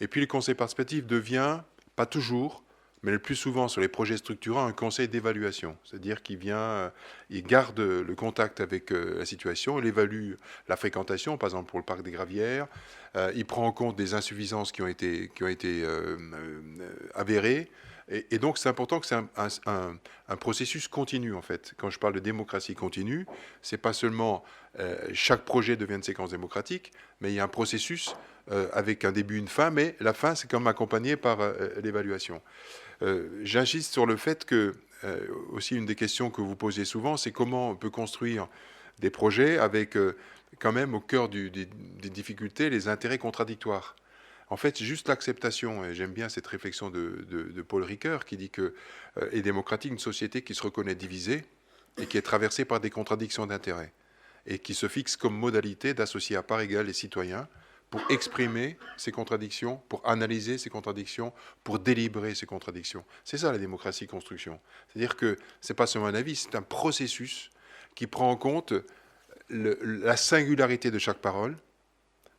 Et puis le conseil participatif devient, pas toujours, mais le plus souvent sur les projets structurants, un conseil d'évaluation. C'est-à-dire qu'il vient, il garde le contact avec la situation, il évalue la fréquentation, par exemple pour le parc des Gravières, il prend en compte des insuffisances qui ont été avérées. Et donc, c'est important que c'est un processus continu, en fait. Quand je parle de démocratie continue, c'est pas seulement chaque projet devient une séquence démocratique, mais il y a un processus avec un début, une fin, mais la fin, c'est quand même accompagné par l'évaluation. J'insiste sur le fait que, aussi une des questions que vous posez souvent, c'est comment on peut construire des projets avec quand même au cœur des difficultés les intérêts contradictoires. En fait, c'est juste l'acceptation, et j'aime bien cette réflexion de Paul Ricoeur qui dit que est démocratique une société qui se reconnaît divisée et qui est traversée par des contradictions d'intérêts et qui se fixe comme modalité d'associer à part égale les citoyens pour exprimer ces contradictions, pour analyser ces contradictions, pour délibérer ces contradictions. C'est ça la démocratie construction. C'est-à-dire que ce n'est pas seulement un avis, c'est un processus qui prend en compte la singularité de chaque parole,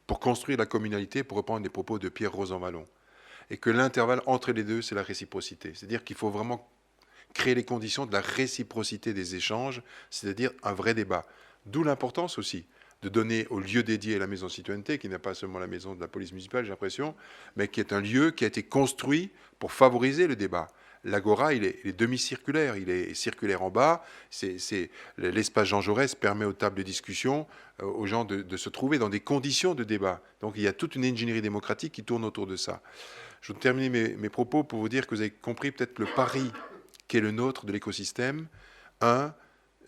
pour construire la communalité, pour reprendre les propos de Pierre Rosanvallon. Et que l'intervalle entre les deux, c'est la réciprocité. C'est-à-dire qu'il faut vraiment créer les conditions de la réciprocité des échanges, c'est-à-dire un vrai débat. D'où l'importance aussi de donner au lieu dédié à la maison citoyenneté, qui n'est pas seulement la maison de la police municipale, j'ai l'impression, mais qui est un lieu qui a été construit pour favoriser le débat. L'Agora, il est demi-circulaire, il est circulaire en bas. L'espace Jean Jaurès permet aux tables de discussion aux gens de se trouver dans des conditions de débat. Donc il y a toute une ingénierie démocratique qui tourne autour de ça. Je vais terminer mes propos pour vous dire que vous avez compris peut-être le pari qui est le nôtre de l'écosystème.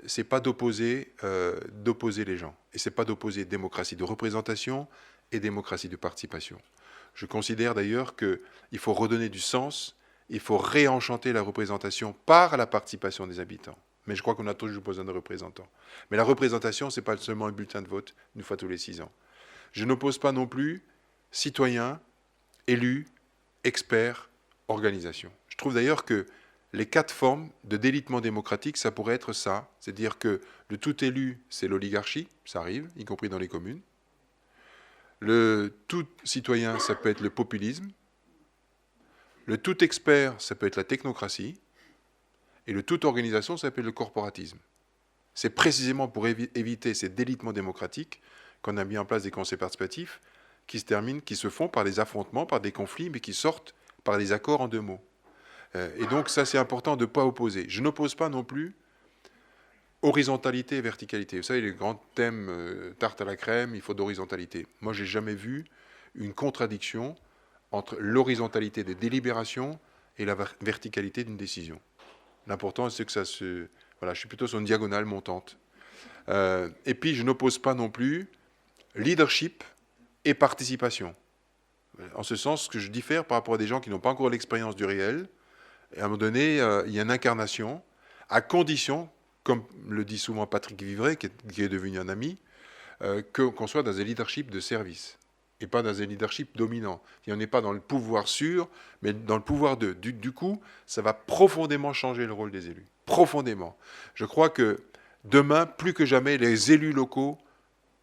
C'est pas d'opposer les gens. Et c'est pas d'opposer démocratie de représentation et démocratie de participation. Je considère d'ailleurs qu'il faut redonner du sens. Il faut réenchanter la représentation par la participation des habitants. Mais je crois qu'on a toujours besoin de représentants. Mais la représentation, ce n'est pas seulement un bulletin de vote une fois tous les 6 ans. Je n'oppose pas non plus citoyens, élus, experts, organisations. Je trouve d'ailleurs que les 4 formes de délitement démocratique, ça pourrait être ça. C'est-à-dire que le tout élu, c'est l'oligarchie, ça arrive, y compris dans les communes. Le tout citoyen, ça peut être le populisme. Le tout expert, ça peut être la technocratie. Et le tout organisation, ça peut être le corporatisme. C'est précisément pour éviter ces délitements démocratiques qu'on a mis en place des conseils participatifs qui se font par des affrontements, par des conflits, mais qui sortent par des accords en 2 mots. Et donc ça, c'est important de ne pas opposer. Je n'oppose pas non plus horizontalité et verticalité. Vous savez, les grands thèmes, tarte à la crème, il faut d'horizontalité. Moi, je n'ai jamais vu une contradiction entre l'horizontalité des délibérations et la verticalité d'une décision. L'important, c'est que ça se... Voilà, je suis plutôt sur une diagonale montante. Et puis, je n'oppose pas non plus leadership et participation. En ce sens, que je diffère par rapport à des gens qui n'ont pas encore l'expérience du réel. Et à un moment donné, il y a une incarnation, à condition, comme le dit souvent Patrick Vivray, qui est devenu un ami, qu'on soit dans un leadership de service, et pas dans un leadership dominant. Et on n'est pas dans le pouvoir sûr, mais dans le pouvoir de. Du coup, ça va profondément changer le rôle des élus. Profondément. Je crois que demain, plus que jamais, les élus locaux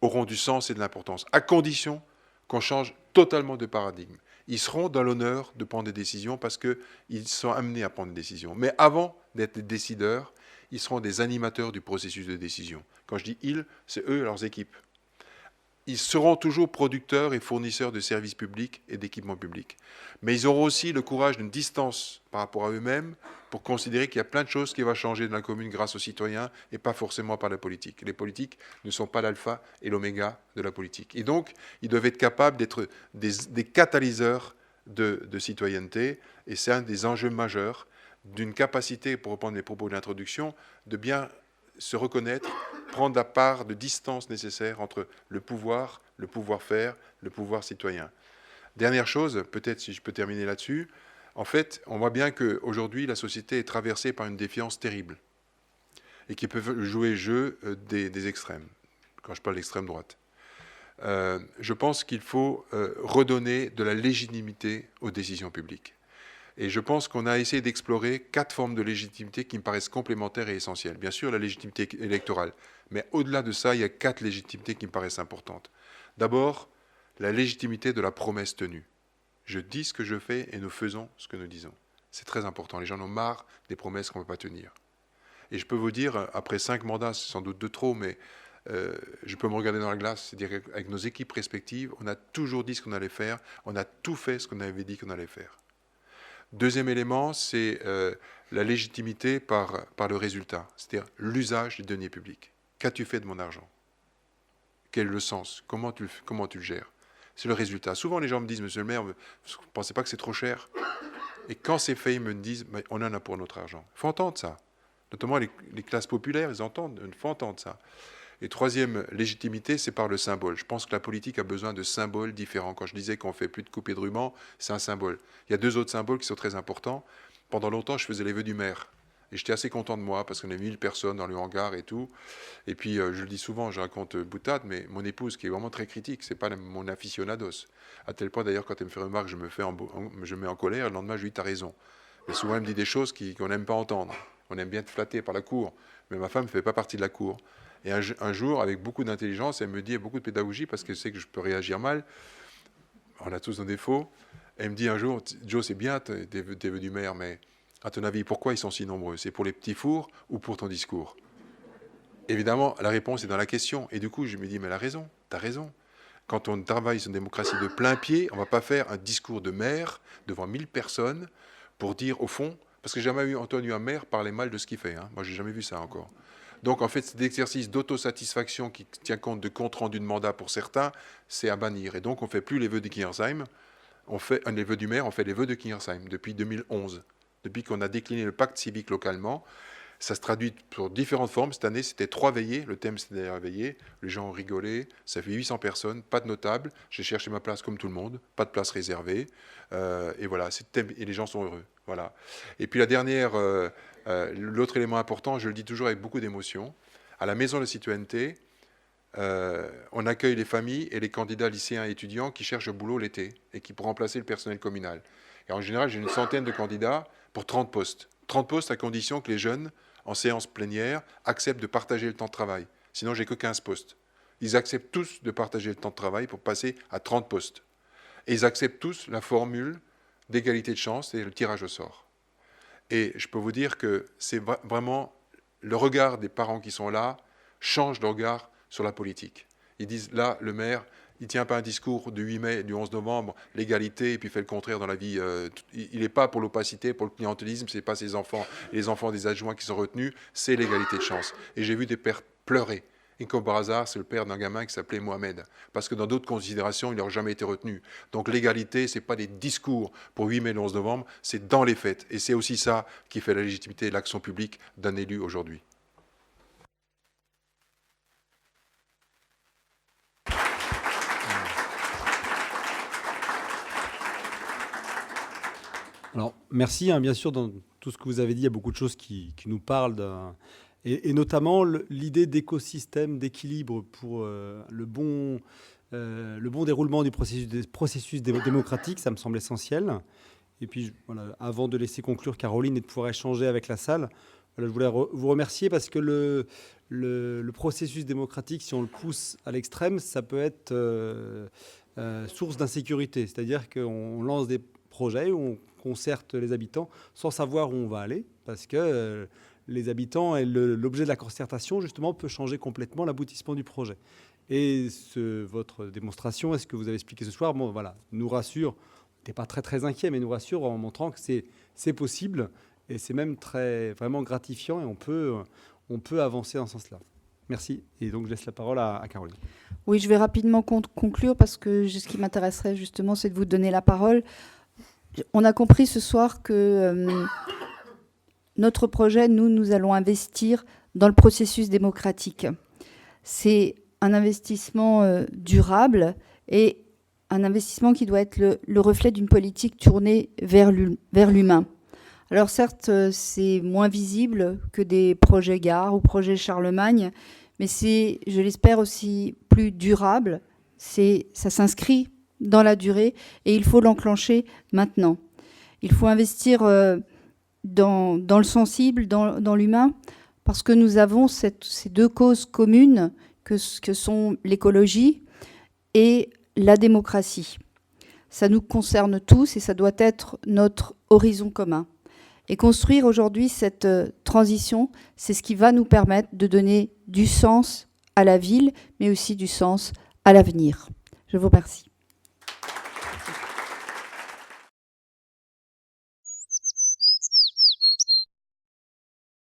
auront du sens et de l'importance, à condition qu'on change totalement de paradigme. Ils seront dans l'honneur de prendre des décisions parce qu'ils sont amenés à prendre des décisions. Mais avant d'être des décideurs, ils seront des animateurs du processus de décision. Quand je dis ils, c'est eux et leurs équipes. Ils seront toujours producteurs et fournisseurs de services publics et d'équipements publics. Mais ils auront aussi le courage d'une distance par rapport à eux-mêmes pour considérer qu'il y a plein de choses qui vont changer dans la commune grâce aux citoyens et pas forcément par la politique. Les politiques ne sont pas l'alpha et l'oméga de la politique. Et donc, ils doivent être capables d'être des catalyseurs de citoyenneté. Et c'est un des enjeux majeurs d'une capacité, pour reprendre les propos de l'introduction, de bien se reconnaître, prendre la part de distance nécessaire entre le pouvoir faire, le pouvoir citoyen. Dernière chose, peut-être si je peux terminer là-dessus, en fait, on voit bien qu'aujourd'hui, la société est traversée par une défiance terrible et qui peut jouer le jeu des extrêmes, quand je parle d'extrême droite. Je pense qu'il faut redonner de la légitimité aux décisions publiques. Et je pense qu'on a essayé d'explorer 4 formes de légitimité qui me paraissent complémentaires et essentielles. Bien sûr, la légitimité électorale. Mais au-delà de ça, il y a 4 légitimités qui me paraissent importantes. D'abord, la légitimité de la promesse tenue. Je dis ce que je fais et nous faisons ce que nous disons. C'est très important. Les gens en ont marre des promesses qu'on ne peut pas tenir. Et je peux vous dire, après 5 mandats, c'est sans doute de trop, mais je peux me regarder dans la glace, c'est-à-dire qu'avec nos équipes respectives, on a toujours dit ce qu'on allait faire, on a tout fait ce qu'on avait dit qu'on allait faire. Deuxième élément, c'est la légitimité par le résultat, c'est-à-dire l'usage des deniers publics. Qu'as-tu fait de mon argent? Quel est le sens? Comment tu le gères? C'est le résultat. Souvent, les gens me disent, monsieur le maire, vous ne pensez pas que c'est trop cher? Et quand c'est fait, ils me disent, on en a pour notre argent. Il faut entendre ça. Notamment les classes populaires, il faut entendre ça. Et troisième légitimité, c'est par le symbole. Je pense que la politique a besoin de symboles différents. Quand je disais qu'on ne fait plus de coupes et de rubans, c'est un symbole. Il y a 2 autres symboles qui sont très importants. Pendant longtemps, je faisais les vœux du maire. Et j'étais assez content de moi, parce qu'on avait 1000 personnes dans le hangar et tout. Et puis, je le dis souvent, je raconte boutade, mais mon épouse, qui est vraiment très critique, c'est pas mon aficionados. À tel point, d'ailleurs, quand elle me fait remarque, je me mets en colère, et le lendemain, je lui dis, t'as raison. Mais souvent, elle me dit des choses qu'on n'aime pas entendre. On aime bien être flatté par la cour. Mais ma femme ne fait pas partie de la cour. Et un jour, avec beaucoup d'intelligence, elle me dit, et beaucoup de pédagogie, parce qu'elle sait que je peux réagir mal, on a tous nos défauts, elle me dit un jour, Joe, c'est bien tes vœux du maire, mais à ton avis, pourquoi ils sont si nombreux? C'est pour les petits fours ou pour ton discours? Évidemment, la réponse est dans la question. Et du coup, je me dis, mais elle a raison, t'as raison. Quand on travaille sur une démocratie de plein pied, on ne va pas faire un discours de maire devant 1000 personnes pour dire, au fond, parce que j'ai jamais entendu un maire parler mal de ce qu'il fait. Hein. Moi, j'ai jamais vu ça encore. Donc, en fait, cet exercice d'autosatisfaction qui tient compte de compte rendu de mandat pour certains, c'est à bannir. Et donc, on ne fait plus les vœux de Kingersheim, on fait les vœux du maire, on fait les vœux de Kingersheim depuis 2011. Depuis qu'on a décliné le pacte civique localement, ça se traduit sur différentes formes. Cette année, c'était 3 veillées. Le thème, c'était la veillée. Les gens ont rigolé. Ça fait 800 personnes, pas de notable. J'ai cherché ma place comme tout le monde, pas de place réservée. Et voilà, et les gens sont heureux. Voilà. Et puis la dernière, l'autre élément important, je le dis toujours avec beaucoup d'émotion, à la maison de citoyenneté, on accueille les familles et les candidats lycéens et étudiants qui cherchent au boulot l'été et qui pourront remplacer le personnel communal. Et en général, j'ai une centaine de candidats pour 30 postes. 30 postes à condition que les jeunes, en séance plénière, acceptent de partager le temps de travail. Sinon, j'ai que 15 postes. Ils acceptent tous de partager le temps de travail pour passer à 30 postes. Et ils acceptent tous la formule d'égalité de chance et le tirage au sort. Et je peux vous dire que c'est vraiment le regard des parents qui sont là change le regard sur la politique. Ils disent là, le maire, il ne tient pas un discours du 8 mai, du 11 novembre, l'égalité, et puis fait le contraire dans la vie. Il n'est pas pour l'opacité, pour le clientélisme, ce n'est pas ses enfants, les enfants des adjoints qui sont retenus, c'est l'égalité de chance. Et j'ai vu des pères pleurer. Et comme par hasard, c'est le père d'un gamin qui s'appelait Mohamed. Parce que dans d'autres considérations, il n'aurait jamais été retenu. Donc l'égalité, ce n'est pas des discours pour 8 mai et le 11 novembre, c'est dans les faits. Et c'est aussi ça qui fait la légitimité et l'action publique d'un élu aujourd'hui. Alors, merci. Bien sûr, dans tout ce que vous avez dit, il y a beaucoup de choses qui nous parlent, et notamment l'idée d'écosystème, d'équilibre pour le bon déroulement du processus démocratique. Ça me semble essentiel. Et puis, voilà, avant de laisser conclure Caroline et de pouvoir échanger avec la salle, voilà, je voulais vous remercier parce que le processus démocratique, si on le pousse à l'extrême, ça peut être source d'insécurité. C'est-à-dire qu'on lance des projets où on concerte les habitants sans savoir où on va aller, parce que les habitants et l'objet de la concertation, justement, peut changer complètement l'aboutissement du projet. Et votre démonstration, et ce que vous avez expliqué ce soir, bon, voilà, nous rassure. On n'était pas très inquiet, mais nous rassure en montrant que c'est possible, et c'est même vraiment gratifiant, et on peut avancer dans ce sens-là. Merci. Et donc, je laisse la parole à Caroline. Oui, je vais rapidement conclure, parce que ce qui m'intéresserait justement, c'est de vous donner la parole. On a compris ce soir que notre projet, nous allons investir dans le processus démocratique. C'est un investissement durable et un investissement qui doit être le reflet d'une politique tournée vers l'humain. Alors certes, c'est moins visible que des projets gares ou projets Charlemagne, mais c'est, je l'espère, aussi plus durable. Ça s'inscrit dans la durée et il faut l'enclencher maintenant. Il faut investir dans le sensible, dans l'humain, parce que nous avons ces deux causes communes que sont l'écologie et la démocratie. Ça nous concerne tous et ça doit être notre horizon commun. Et construire aujourd'hui cette transition, c'est ce qui va nous permettre de donner du sens à la ville, mais aussi du sens à l'avenir. Je vous remercie.